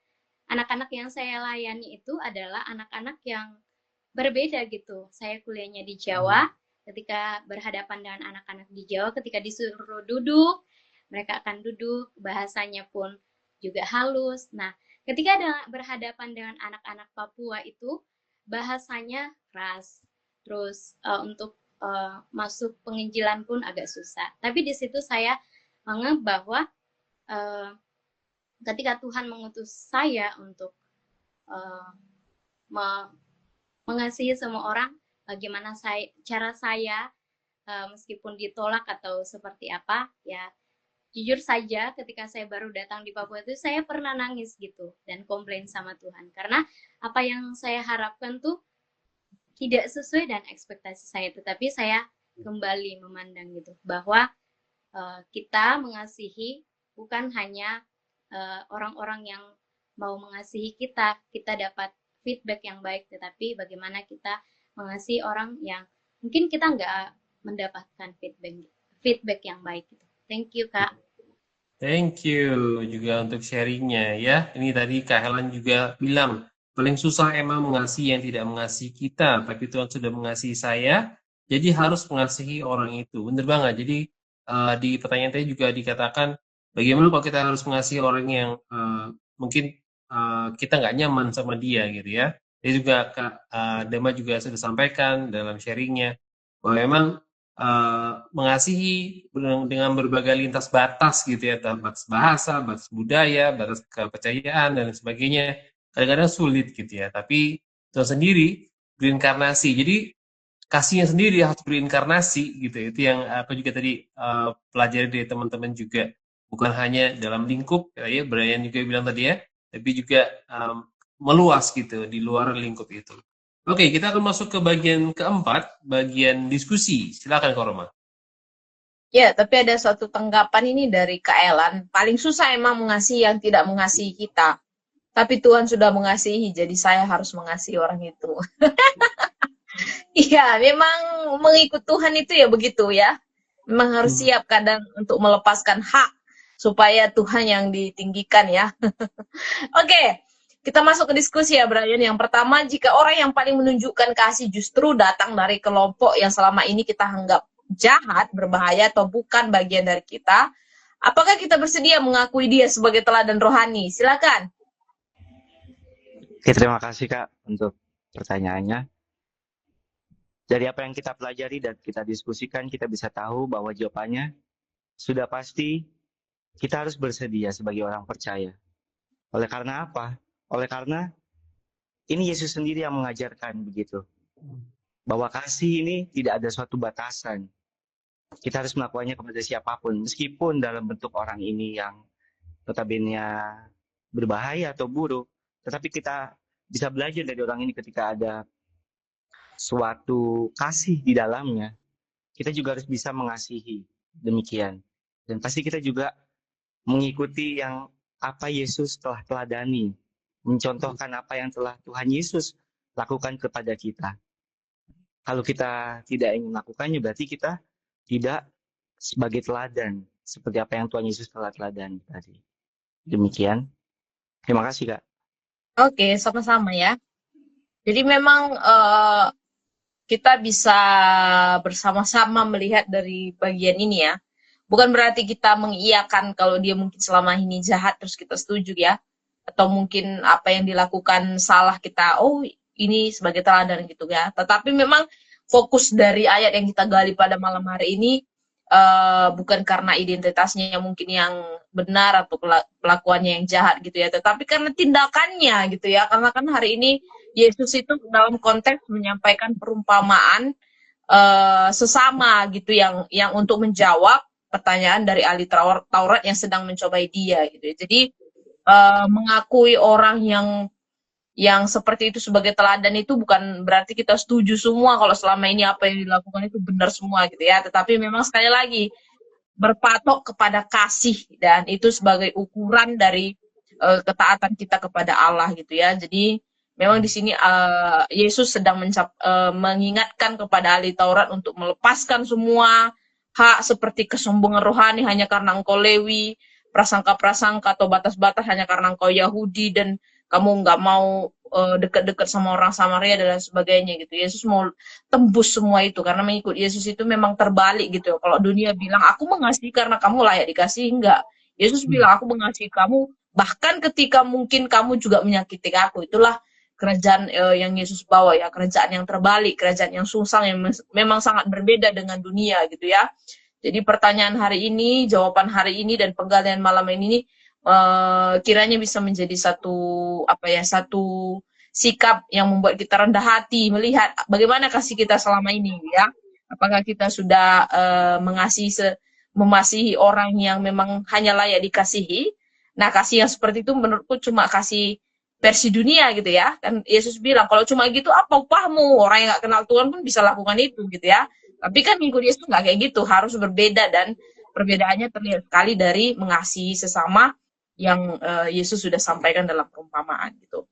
anak-anak yang saya layani itu adalah anak-anak yang berbeda gitu. Saya kuliahnya di Jawa, ketika berhadapan dengan anak-anak di Jawa, ketika disuruh duduk, mereka akan duduk, bahasanya pun juga halus. Nah, ketika berhadapan dengan anak-anak Papua itu, bahasanya keras. Terus untuk masuk penginjilan pun agak susah. Tapi di situ saya menganggap bahwa ketika Tuhan mengutus saya untuk mengasihi semua orang, bagaimana cara saya meskipun ditolak atau seperti apa, ya jujur saja ketika saya baru datang di Papua itu saya pernah nangis gitu dan komplain sama Tuhan karena apa yang saya harapkan tuh tidak sesuai dengan ekspektasi saya, tetapi saya kembali memandang gitu bahwa kita mengasihi bukan hanya orang-orang yang mau mengasihi kita dapat feedback yang baik, tetapi bagaimana kita mengasihi orang yang mungkin kita nggak mendapatkan feedback yang baik gitu. Thank you, Kak. Thank you juga untuk sharingnya ya. Ini tadi Kak Helen juga bilang, paling susah emang mengasihi yang tidak mengasihi kita, tapi Tuhan sudah mengasihi saya, jadi harus mengasihi orang itu. Bener banget. Jadi di pertanyaan tadi juga dikatakan, bagaimana kalau kita harus mengasihi orang yang mungkin kita nggak nyaman sama dia gitu ya. Dia juga Kak Dama juga sudah sampaikan dalam sharingnya, bahwa memang mengasihi dengan berbagai lintas batas gitu ya, batas bahasa, batas budaya, batas kepercayaan dan sebagainya. Kadang-kadang sulit gitu ya, tapi Tuhan sendiri berinkarnasi. Jadi kasihnya sendiri harus berinkarnasi gitu. Itu yang apa juga tadi pelajari dari teman-teman juga. Bukan hanya dalam lingkup ya, Brian juga bilang tadi ya, tapi juga meluas gitu di luar lingkup itu. Oke, kita akan masuk ke bagian keempat, bagian diskusi. Silakan Kak Roma. Ya, tapi ada suatu tanggapan ini dari Kak Elan. Paling susah emang mengasihi yang tidak mengasihi kita. Tapi Tuhan sudah mengasihi, jadi saya harus mengasihi orang itu. Iya, memang mengikut Tuhan itu ya begitu ya. Memang harus siap kadang untuk melepaskan hak supaya Tuhan yang ditinggikan ya. Oke, kita masuk ke diskusi ya Brian. Yang pertama, jika orang yang paling menunjukkan kasih justru datang dari kelompok yang selama ini kita anggap jahat, berbahaya, atau bukan bagian dari kita, apakah kita bersedia mengakui dia sebagai teladan rohani? Silakan. Oke, terima kasih Kak untuk pertanyaannya. Dari apa yang kita pelajari dan kita diskusikan, kita bisa tahu bahwa jawabannya sudah pasti kita harus bersedia sebagai orang percaya. Oleh karena apa? Oleh karena ini Yesus sendiri yang mengajarkan begitu. Bahwa kasih ini tidak ada suatu batasan. Kita harus melakukannya kepada siapapun. Meskipun dalam bentuk orang ini yang notabene berbahaya atau buruk. Tetapi kita bisa belajar dari orang ini ketika ada suatu kasih di dalamnya. Kita juga harus bisa mengasihi. Demikian. Dan pasti kita juga mengikuti yang apa Yesus telah teladani. Mencontohkan apa yang telah Tuhan Yesus lakukan kepada kita. Kalau kita tidak ingin melakukannya, berarti kita tidak sebagai teladan. Seperti apa yang Tuhan Yesus telah teladani tadi. Demikian. Terima kasih, Kak. Oke, sama-sama ya. Jadi memang kita bisa bersama-sama melihat dari bagian ini ya. Bukan berarti kita mengiyakan kalau dia mungkin selama ini jahat terus kita setuju ya. Atau mungkin apa yang dilakukan salah kita, oh ini sebagai teladan gitu ya. Tetapi memang fokus dari ayat yang kita gali pada malam hari ini bukan karena identitasnya yang mungkin yang benar atau pelakuannya yang jahat gitu ya. Tetapi karena tindakannya gitu ya. Karena kan hari ini Yesus itu dalam konteks menyampaikan perumpamaan sesama gitu yang untuk menjawab pertanyaan dari ahli Taurat yang sedang mencobai dia gitu ya. Jadi mengakui orang yang seperti itu sebagai teladan itu bukan berarti kita setuju semua kalau selama ini apa yang dilakukan itu benar semua gitu ya. Tetapi memang sekali lagi berpatok kepada kasih dan itu sebagai ukuran dari ketaatan kita kepada Allah gitu ya. Jadi memang di sini Yesus sedang mengingatkan kepada ahli Taurat untuk melepaskan semua hak seperti kesombongan rohani hanya karena engkau Lewi, prasangka-prasangka atau batas-batas hanya karena engkau Yahudi dan kamu nggak mau dekat-dekat sama orang Samaria dan sebagainya gitu. Yesus mau tembus semua itu karena mengikut Yesus itu memang terbalik gitu. Kalau dunia bilang aku mengasihi karena kamu layak dikasihi, enggak. Yesus bilang aku mengasihi kamu bahkan ketika mungkin kamu juga menyakiti aku. Itulah kerajaan yang Yesus bawa ya, kerajaan yang terbalik, kerajaan yang sungsang yang memang sangat berbeda dengan dunia gitu ya. Jadi pertanyaan hari ini, jawaban hari ini dan penggalian malam ini kiranya bisa menjadi satu sikap yang membuat kita rendah hati melihat bagaimana kasih kita selama ini ya. Apakah kita sudah memasihi orang yang memang hanya layak dikasihi. Nah, kasih yang seperti itu menurutku cuma kasih versi dunia gitu ya. Kan Yesus bilang kalau cuma gitu apa upahmu? Orang yang gak kenal Tuhan pun bisa lakukan itu gitu ya. Tapi kan mengikut Yesus nggak kayak gitu, harus berbeda dan perbedaannya terlihat sekali dari mengasihi sesama yang Yesus sudah sampaikan dalam perumpamaan gitu.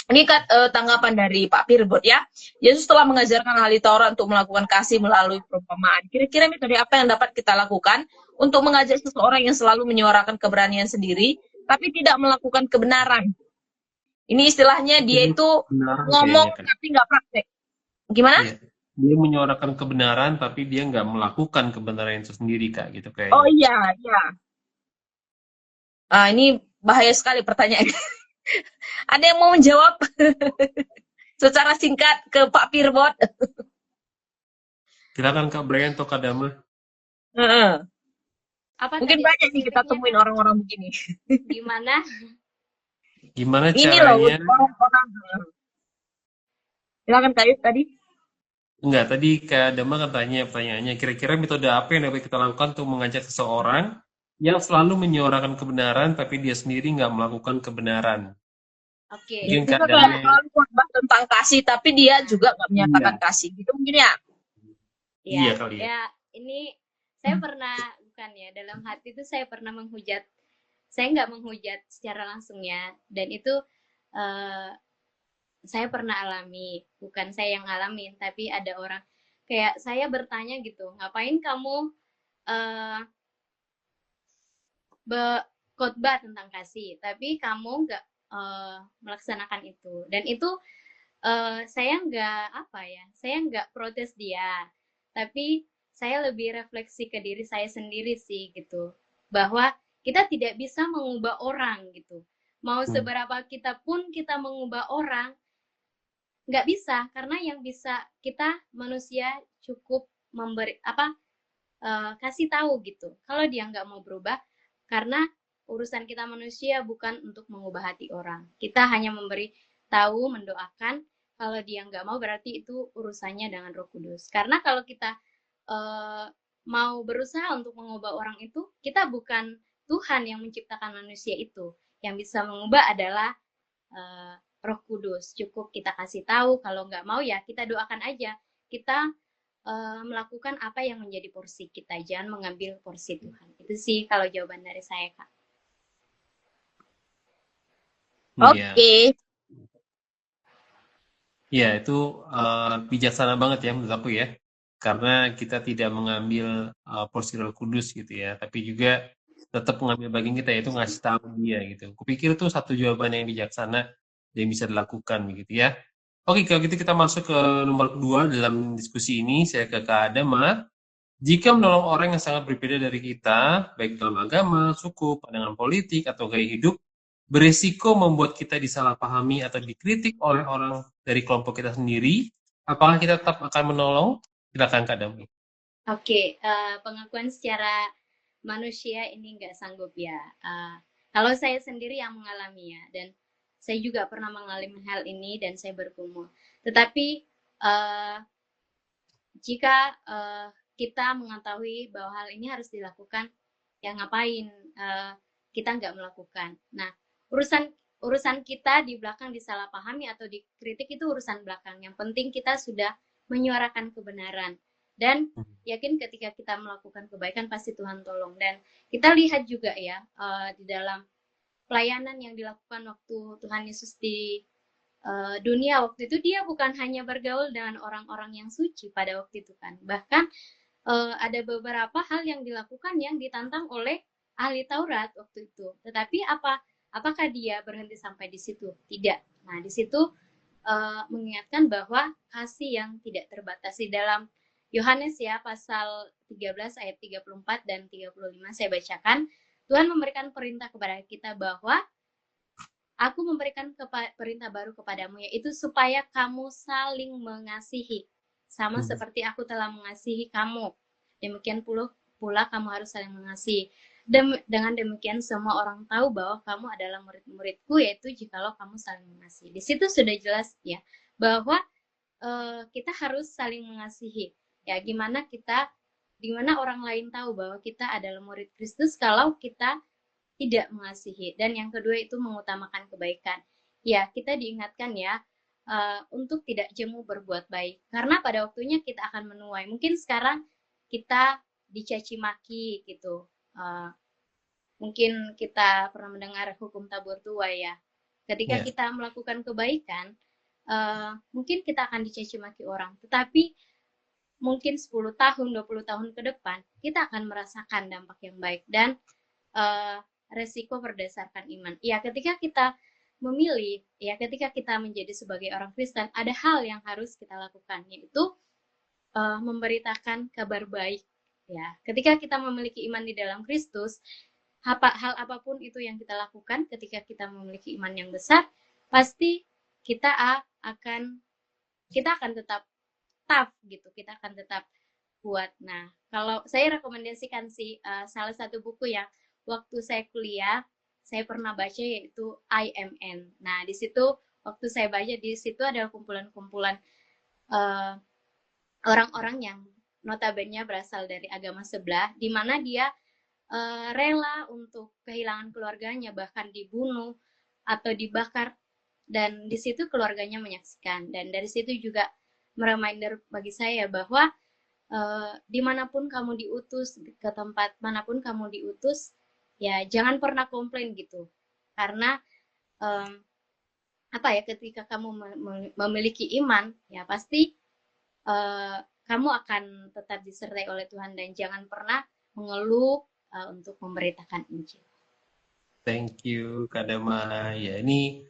Ini tanggapan dari Pak Pirbot ya. Yesus telah mengajarkan ahli Taurat untuk melakukan kasih melalui perumpamaan. Kira-kira metode apa yang dapat kita lakukan untuk mengajak seseorang yang selalu menyuarakan keberanian sendiri, tapi tidak melakukan kebenaran. Ini istilahnya dia Itu itu kebenaran ngomong kayaknya kan. tapi nggak praktek. Gimana? Iya. Dia menyuarakan kebenaran tapi dia nggak melakukan kebenaran itu sendiri Kak gitu Oh kayaknya. iya, iya. Ah, ini bahaya sekali pertanyaannya. Ada yang mau menjawab secara singkat ke Pak Pirbot? Silakan Kak Brian atau Kak Dama. Heeh. Apa Mungkin tadi banyak nih kita spesifiknya temuin Kak? orang-orang begini. Gimana? Gimana Ini loh caranya? orang-orang. Silakan Kak Yus tadi. Enggak, tadi Kak Dama kan tanya pertanyaannya, kira-kira metode apa yang dapat kita lakukan untuk mengajak seseorang yang selalu menyuarakan kebenaran tapi dia sendiri nggak melakukan kebenaran. Oke, Ya, Mungkin Kak kita kayak Dama. selalu khotbah tentang kasih, tapi dia juga nggak menyatakan Iya, kasih. Gitu mungkin ya. iya ya, kali ya. ya ini saya pernah bukan ya dalam hati itu saya pernah menghujat. Saya nggak menghujat secara langsung ya, dan itu eh, saya pernah alami, bukan saya yang ngalamin, tapi ada orang kayak saya bertanya gitu, ngapain kamu eh, khotbah tentang kasih, tapi kamu nggak melaksanakan itu, dan itu saya nggak apa ya, saya nggak protes dia, tapi saya lebih refleksi ke diri saya sendiri sih gitu, bahwa kita tidak bisa mengubah orang gitu. Mau Hmm. seberapa kita pun kita mengubah orang, nggak bisa, karena yang bisa kita manusia cukup memberi apa kasih tahu gitu. Kalau dia nggak mau berubah, karena urusan kita manusia bukan untuk mengubah hati orang. Kita hanya memberi tahu, mendoakan. Kalau dia nggak mau, berarti itu urusannya dengan Roh Kudus. Karena kalau kita eh, mau berusaha untuk mengubah orang itu, kita bukan Tuhan yang menciptakan manusia itu. Yang bisa mengubah adalah eh, Roh Kudus. Cukup kita kasih tahu. Kalau nggak mau ya kita doakan aja. Kita melakukan apa yang menjadi porsi kita, jangan mengambil porsi Tuhan. Itu sih kalau jawaban dari saya, Kak. Iya. Oke. Iya, itu bijaksana banget ya menurut aku ya. Karena kita tidak mengambil porsi Roh Kudus gitu ya, tapi juga tetap mengambil bagian kita yaitu ngasih tahu dia gitu. Kupikir itu satu jawaban yang bijaksana yang bisa dilakukan begitu ya. Oke, kalau gitu kita masuk ke nomor kedua dalam diskusi ini. Saya ke Kak Adama. Jika menolong orang yang sangat berbeda dari kita, baik dalam agama, suku, pandangan politik, atau gaya hidup, beresiko membuat kita disalahpahami atau dikritik oleh orang dari kelompok kita sendiri, apakah kita tetap akan menolong? Silakan Kak Dami. Oke, pengakuan secara manusia ini nggak sanggup ya. Kalau saya sendiri yang mengalami ya, dan saya juga pernah mengalami hal ini dan saya bergumul. Tetapi uh, jika kita mengetahui bahwa hal ini harus dilakukan, ya ngapain kita nggak melakukan. Nah, urusan urusan kita di belakang disalahpahami atau dikritik itu urusan belakang. Yang penting kita sudah menyuarakan kebenaran, dan yakin ketika kita melakukan kebaikan pasti Tuhan tolong. Dan kita lihat juga ya di dalam pelayanan yang dilakukan waktu Tuhan Yesus di dunia waktu itu, dia bukan hanya bergaul dengan orang-orang yang suci pada waktu itu kan, bahkan ada beberapa hal yang dilakukan yang ditantang oleh ahli Taurat waktu itu. Tetapi apakah dia berhenti sampai di situ? Tidak. Nah, di situ mengingatkan bahwa kasih yang tidak terbatas. Di dalam Yohanes ya, pasal 13 ayat 34 dan 35 saya bacakan. Tuhan memberikan perintah kepada kita bahwa Aku memberikan perintah baru kepadamu, yaitu supaya kamu saling mengasihi, sama seperti aku telah mengasihi kamu. Demikian pula kamu harus saling mengasihi. Dengan demikian semua orang tahu bahwa kamu adalah murid-muridku, yaitu jikalau kamu saling mengasihi. Di situ sudah jelas ya bahwa kita harus saling mengasihi. Ya, gimana orang lain tahu bahwa kita adalah murid Kristus kalau kita tidak mengasihi. Dan yang kedua itu mengutamakan kebaikan. Ya, kita diingatkan ya untuk tidak jemu berbuat baik. Karena pada waktunya kita akan menuai. Mungkin sekarang kita dicaci maki gitu. Mungkin kita pernah mendengar hukum tabur tuai ya. Ketika kita melakukan kebaikan, mungkin kita akan dicaci maki orang. Tetapi mungkin 10 tahun, 20 tahun ke depan, kita akan merasakan dampak yang baik dan uh, resiko berdasarkan iman. Ya, ketika kita memilih, ya ketika kita menjadi sebagai orang Kristen, ada hal yang harus kita lakukan, yaitu memberitakan kabar baik. Ya, ketika kita memiliki iman di dalam Kristus, hal apapun itu yang kita lakukan, ketika kita memiliki iman yang besar, pasti kita akan tetap tough gitu, kita akan tetap kuat. Nah, kalau saya rekomendasikan sih salah satu buku yang waktu saya kuliah saya pernah baca, yaitu IMN. Nah, di situ waktu saya baca, di situ adalah kumpulan-kumpulan orang-orang yang notabene berasal dari agama sebelah, di mana dia rela untuk kehilangan keluarganya, bahkan dibunuh atau dibakar, dan di situ keluarganya menyaksikan. Dan dari situ juga mereminder bagi saya bahwa dimanapun kamu diutus, ke tempat manapun kamu diutus, ya jangan pernah komplain gitu, karena apa ya, ketika kamu memiliki iman, ya pasti kamu akan tetap disertai oleh Tuhan, dan jangan pernah mengeluh untuk memberitakan Injil. Thank you Kak Dama. Ya ini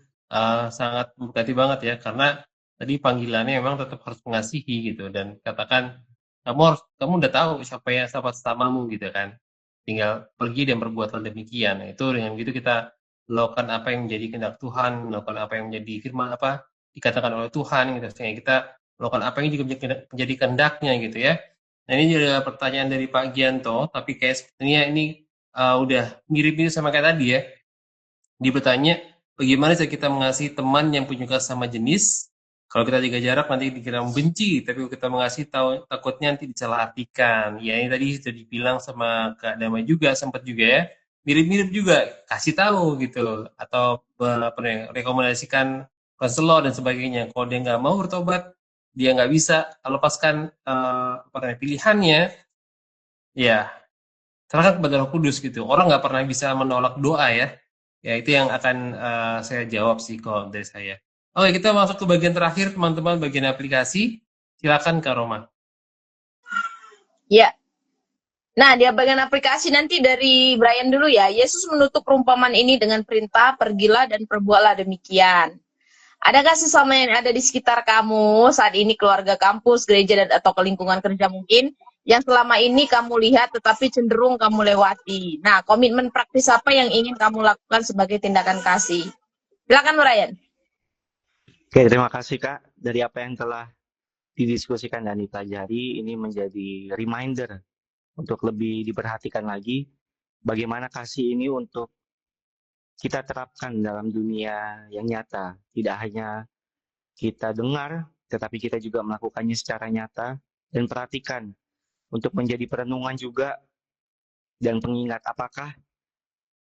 sangat memberkati banget ya, karena tadi panggilannya memang tetap harus mengasihi gitu, dan katakan kamu udah tahu siapa sesamamu gitu kan. Tinggal pergi dan berbuatlah demikian. Nah, itu dengan gitu kita melakukan apa yang menjadi kehendak Tuhan, melakukan apa yang menjadi firman apa dikatakan oleh Tuhan gitu. Sehingga kita melakukan apa yang juga menjadi kehendaknya gitu ya. Nah, ini juga pertanyaan dari Pak Gianto, tapi kayak sepertinya ini udah mirip-mirip sama kayak tadi ya. Dia bertanya, bagaimana cara kita mengasihi teman yang punya sama jenis? Kalau kita jaga jarak nanti dikira membenci, tapi kalau kita mengasihi takutnya nanti disalahartikan. Ya ini tadi sudah dibilang sama Kak Dama juga, sempat juga ya. Mirip-mirip juga, kasih tahu gitu loh. Atau rekomendasikan konselor dan sebagainya. Kalau dia nggak mau bertobat, dia nggak bisa lepaskan pilihannya, ya serahkan kepada Roh Kudus gitu. Orang nggak pernah bisa menolak doa ya. Ya itu yang akan saya jawab sih kalau dari saya. Oke, kita masuk ke bagian terakhir teman-teman, bagian aplikasi. Silakan Kak Roma. Ya. Nah, di bagian aplikasi nanti dari Brian dulu ya. Yesus menutup perumpamaan ini dengan perintah, pergilah dan perbuatlah demikian. Adakah sesama yang ada di sekitar kamu saat ini, keluarga, kampus, gereja, dan atau ke lingkungan kerja mungkin, yang selama ini kamu lihat tetapi cenderung kamu lewati? Nah, komitmen praktis apa yang ingin kamu lakukan sebagai tindakan kasih? Silakan Brian. Oke, terima kasih Kak. Dari apa yang telah didiskusikan dan dipelajari, ini menjadi reminder untuk lebih diperhatikan lagi bagaimana kasih ini untuk kita terapkan dalam dunia yang nyata. Tidak hanya kita dengar, tetapi kita juga melakukannya secara nyata dan perhatikan untuk menjadi perenungan juga dan pengingat apakah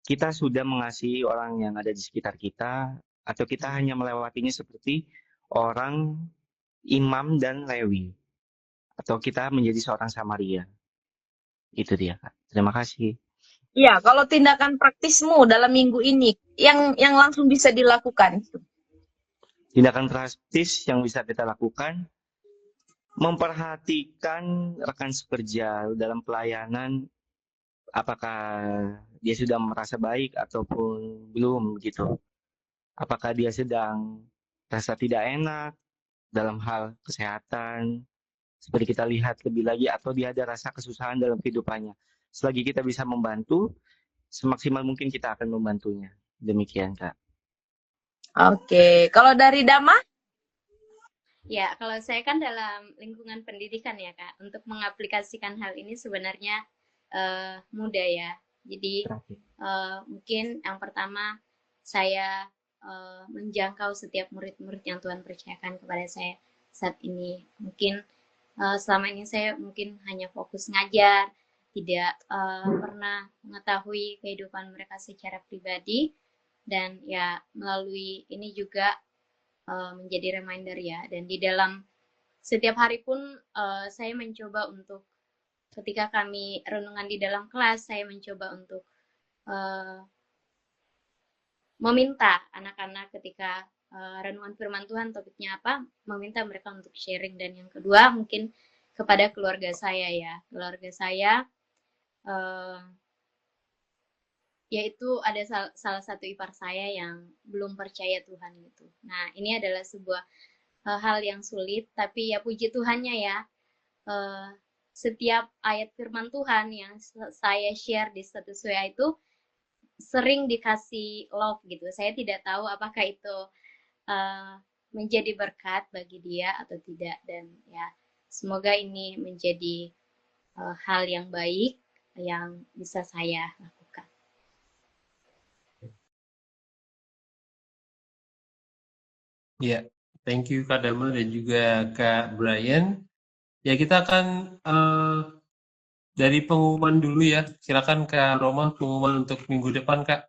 kita sudah mengasihi orang yang ada di sekitar kita atau kita hanya melewatinya seperti orang Imam dan Lewi atau kita menjadi seorang Samaria. Itu dia, Kak. Terima kasih. Ya, kalau tindakan praktismu dalam minggu ini yang langsung bisa dilakukan. Tindakan praktis yang bisa kita lakukan, memperhatikan rekan sekerja dalam pelayanan, apakah dia sudah merasa baik ataupun belum gitu. Apakah dia sedang rasa tidak enak dalam hal kesehatan, seperti kita lihat lebih lagi, atau dia ada rasa kesusahan dalam kehidupannya. Selagi kita bisa membantu, semaksimal mungkin kita akan membantunya. Demikian, Kak. Oke, kalau dari Dama? Ya, kalau saya kan dalam lingkungan pendidikan ya Kak, untuk mengaplikasikan hal ini sebenarnya mudah ya. Jadi mungkin yang pertama saya menjangkau setiap murid-murid yang Tuhan percayakan kepada saya saat ini. Mungkin selama ini saya mungkin hanya fokus ngajar, tidak pernah mengetahui kehidupan mereka secara pribadi, dan ya melalui ini juga menjadi reminder ya. Dan di dalam setiap hari pun saya mencoba untuk, ketika kami renungan di dalam kelas, saya mencoba untuk meminta anak-anak ketika renungan firman Tuhan topiknya apa, meminta mereka untuk sharing. Dan yang kedua mungkin kepada keluarga saya ya. Keluarga saya eh, yaitu ada salah satu ipar saya yang belum percaya Tuhan gitu. Nah, ini adalah sebuah hal yang sulit, tapi ya puji Tuhannya ya, eh, setiap ayat firman Tuhan yang saya share di status WA itu sering dikasih love gitu. Saya tidak tahu apakah itu eh, menjadi berkat bagi dia atau tidak, dan ya semoga ini menjadi hal yang baik yang bisa saya lakukan. Ya, thank you Kak Dama dan juga Kak Brian. Ya, kita akan dari pengumuman dulu ya. Silakan Kak Roma, pengumuman untuk minggu depan, Kak.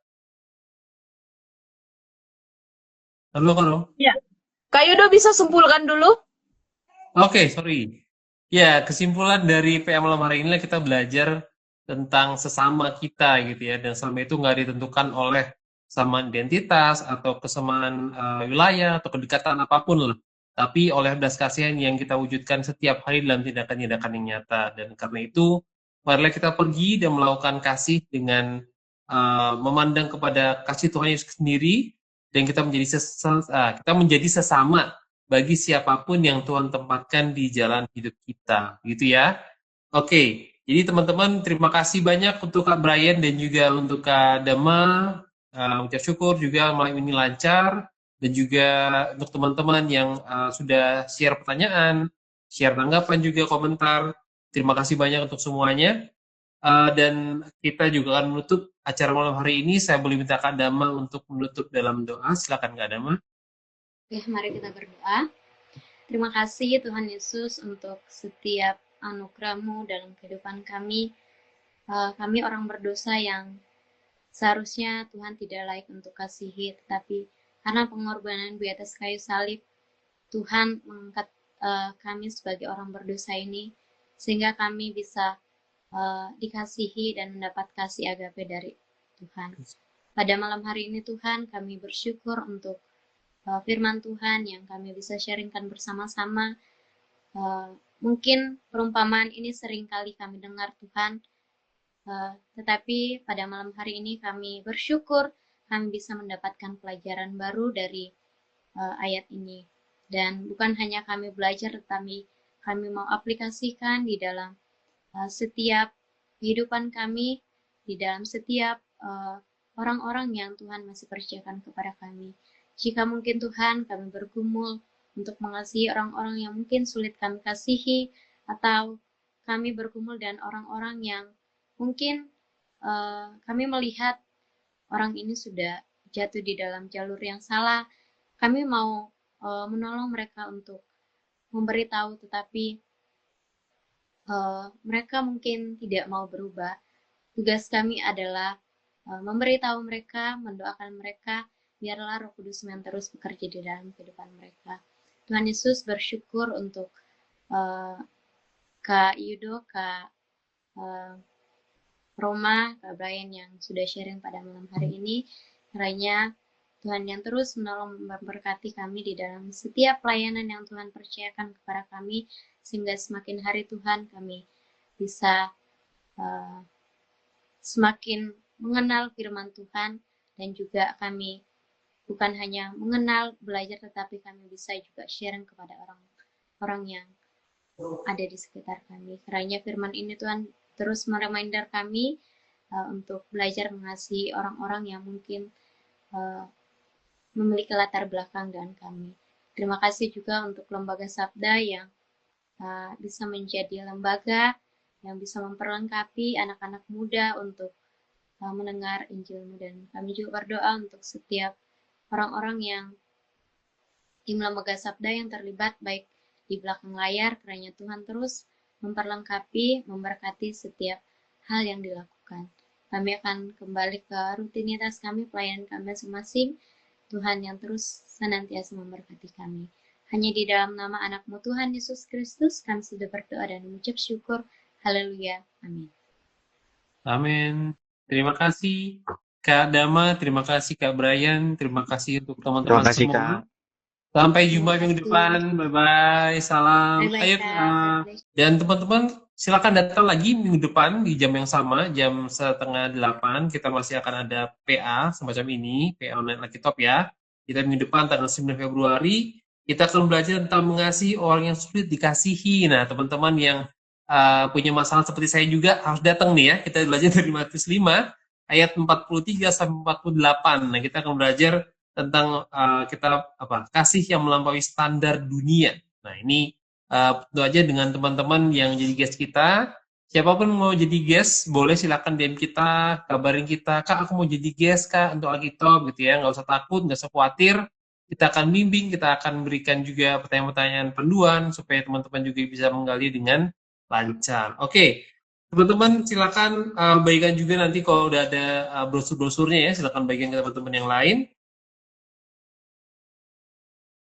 Halo, Kak Roma. Ya. Kak Yudo bisa simpulkan dulu? Oke, sorry. Ya, kesimpulan dari PA malam hari ini kita belajar tentang sesama kita gitu ya. Dan selama itu nggak ditentukan oleh kesamaan identitas atau kesamaan wilayah atau kedekatan apapun lah. Tapi oleh belas kasihan yang kita wujudkan setiap hari dalam tindakan-tindakan yang nyata. Dan karena itu, marilah kita pergi dan melakukan kasih dengan memandang kepada kasih Tuhan Yesus sendiri, dan kita menjadi sesama bagi siapapun yang Tuhan tempatkan di jalan hidup kita, gitu ya. Oke, jadi teman-teman terima kasih banyak untuk Kak Brian dan juga untuk Kak Dama. Ucap syukur juga malam ini lancar, dan juga untuk teman-teman yang sudah share pertanyaan, share tanggapan juga komentar. Terima kasih banyak untuk semuanya. Dan kita juga akan menutup acara malam hari ini. Saya boleh minta Kak Dama untuk menutup dalam doa. Silakan Kak Dama. Oke, mari kita berdoa. Terima kasih Tuhan Yesus untuk setiap anugerah-Mu dalam kehidupan kami. Kami orang berdosa yang seharusnya Tuhan tidak layak untuk kasihi, tetapi karena pengorbanan di atas kayu salib, Tuhan mengangkat kami sebagai orang berdosa ini, sehingga kami bisa dikasihi dan mendapat kasih agape dari Tuhan. Pada malam hari ini Tuhan, kami bersyukur untuk firman Tuhan yang kami bisa sharingkan bersama-sama. Mungkin perumpamaan ini sering kali kami dengar Tuhan, tetapi pada malam hari ini kami bersyukur kami bisa mendapatkan pelajaran baru dari ayat ini. Dan bukan hanya kami belajar, tetapi kami mau aplikasikan di dalam setiap kehidupan kami, di dalam setiap orang-orang yang Tuhan masih percayakan kepada kami. Jika mungkin Tuhan, kami bergumul untuk mengasihi orang-orang yang mungkin sulit kami kasihi, atau kami bergumul dengan orang-orang yang mungkin kami melihat orang ini sudah jatuh di dalam jalur yang salah, kami mau menolong mereka untuk memberitahu, tetapi mereka mungkin tidak mau berubah. Tugas kami adalah memberitahu mereka, mendoakan mereka, biarlah Roh Kudus yang terus bekerja di dalam kehidupan mereka. Tuhan Yesus bersyukur untuk Kak Yudo, Kak Roma, Kak Brian yang sudah sharing pada malam hari ini. Kiranya Tuhan yang terus menolong memberkati kami di dalam setiap pelayanan yang Tuhan percayakan kepada kami, sehingga semakin hari Tuhan kami bisa semakin mengenal firman Tuhan, dan juga kami bukan hanya mengenal, belajar, tetapi kami bisa juga sharing kepada orang-orang yang ada di sekitar kami. Kiranya firman ini Tuhan terus mereminder kami untuk belajar mengasihi orang-orang yang mungkin memiliki latar belakang dengan kami. Terima kasih juga untuk Lembaga Sabda yang bisa menjadi lembaga yang bisa memperlengkapi anak-anak muda untuk mendengar Injil-Mu, dan kami juga berdoa untuk setiap orang-orang yang tim Lembaga Sabda yang terlibat baik di belakang layar. Kiranya Tuhan terus memperlengkapi, memberkati setiap hal yang dilakukan. Kami akan kembali ke rutinitas kami, pelayanan kami masing-masing. Tuhan yang terus senantiasa memberkati kami. Hanya di dalam nama anak-Mu Tuhan Yesus Kristus kami sudah berdoa dan mengucap syukur. Haleluya. Amin. Amin. Terima kasih Kak Dama, terima kasih Kak Brian, terima kasih untuk Terima teman-teman kasih, semua. Kak. Sampai Terima jumpa minggu kasih. depan. Bye-bye. Salam. Bye-bye, Ayo, Kak. dan teman-teman silakan datang lagi minggu depan di jam yang sama, jam 7:30. Kita masih akan ada PA semacam ini, PA online Alkitab ya. Kita minggu depan tanggal 9 Februari, kita akan belajar tentang mengasihi orang yang sulit dikasihi. Nah, teman-teman yang punya masalah seperti saya juga harus datang nih ya. Kita belajar dari Matius 5 ayat 43 sampai 48. Nah, kita akan belajar tentang kita kasih yang melampaui standar dunia. Nah, ini tentu aja dengan teman-teman yang jadi guest kita. Siapapun mau jadi guest, boleh silakan DM kita, kabarin kita, Kak, aku mau jadi guest, Kak, untuk Alkitab, gitu ya. Nggak usah takut, nggak usah khawatir. Kita akan bimbing, kita akan berikan juga pertanyaan-pertanyaan panduan, supaya teman-teman juga bisa menggali dengan lancar. Oke, teman-teman silakan bagikan juga nanti kalau udah ada brosur-brosurnya ya, silakan bagikan ke teman-teman yang lain.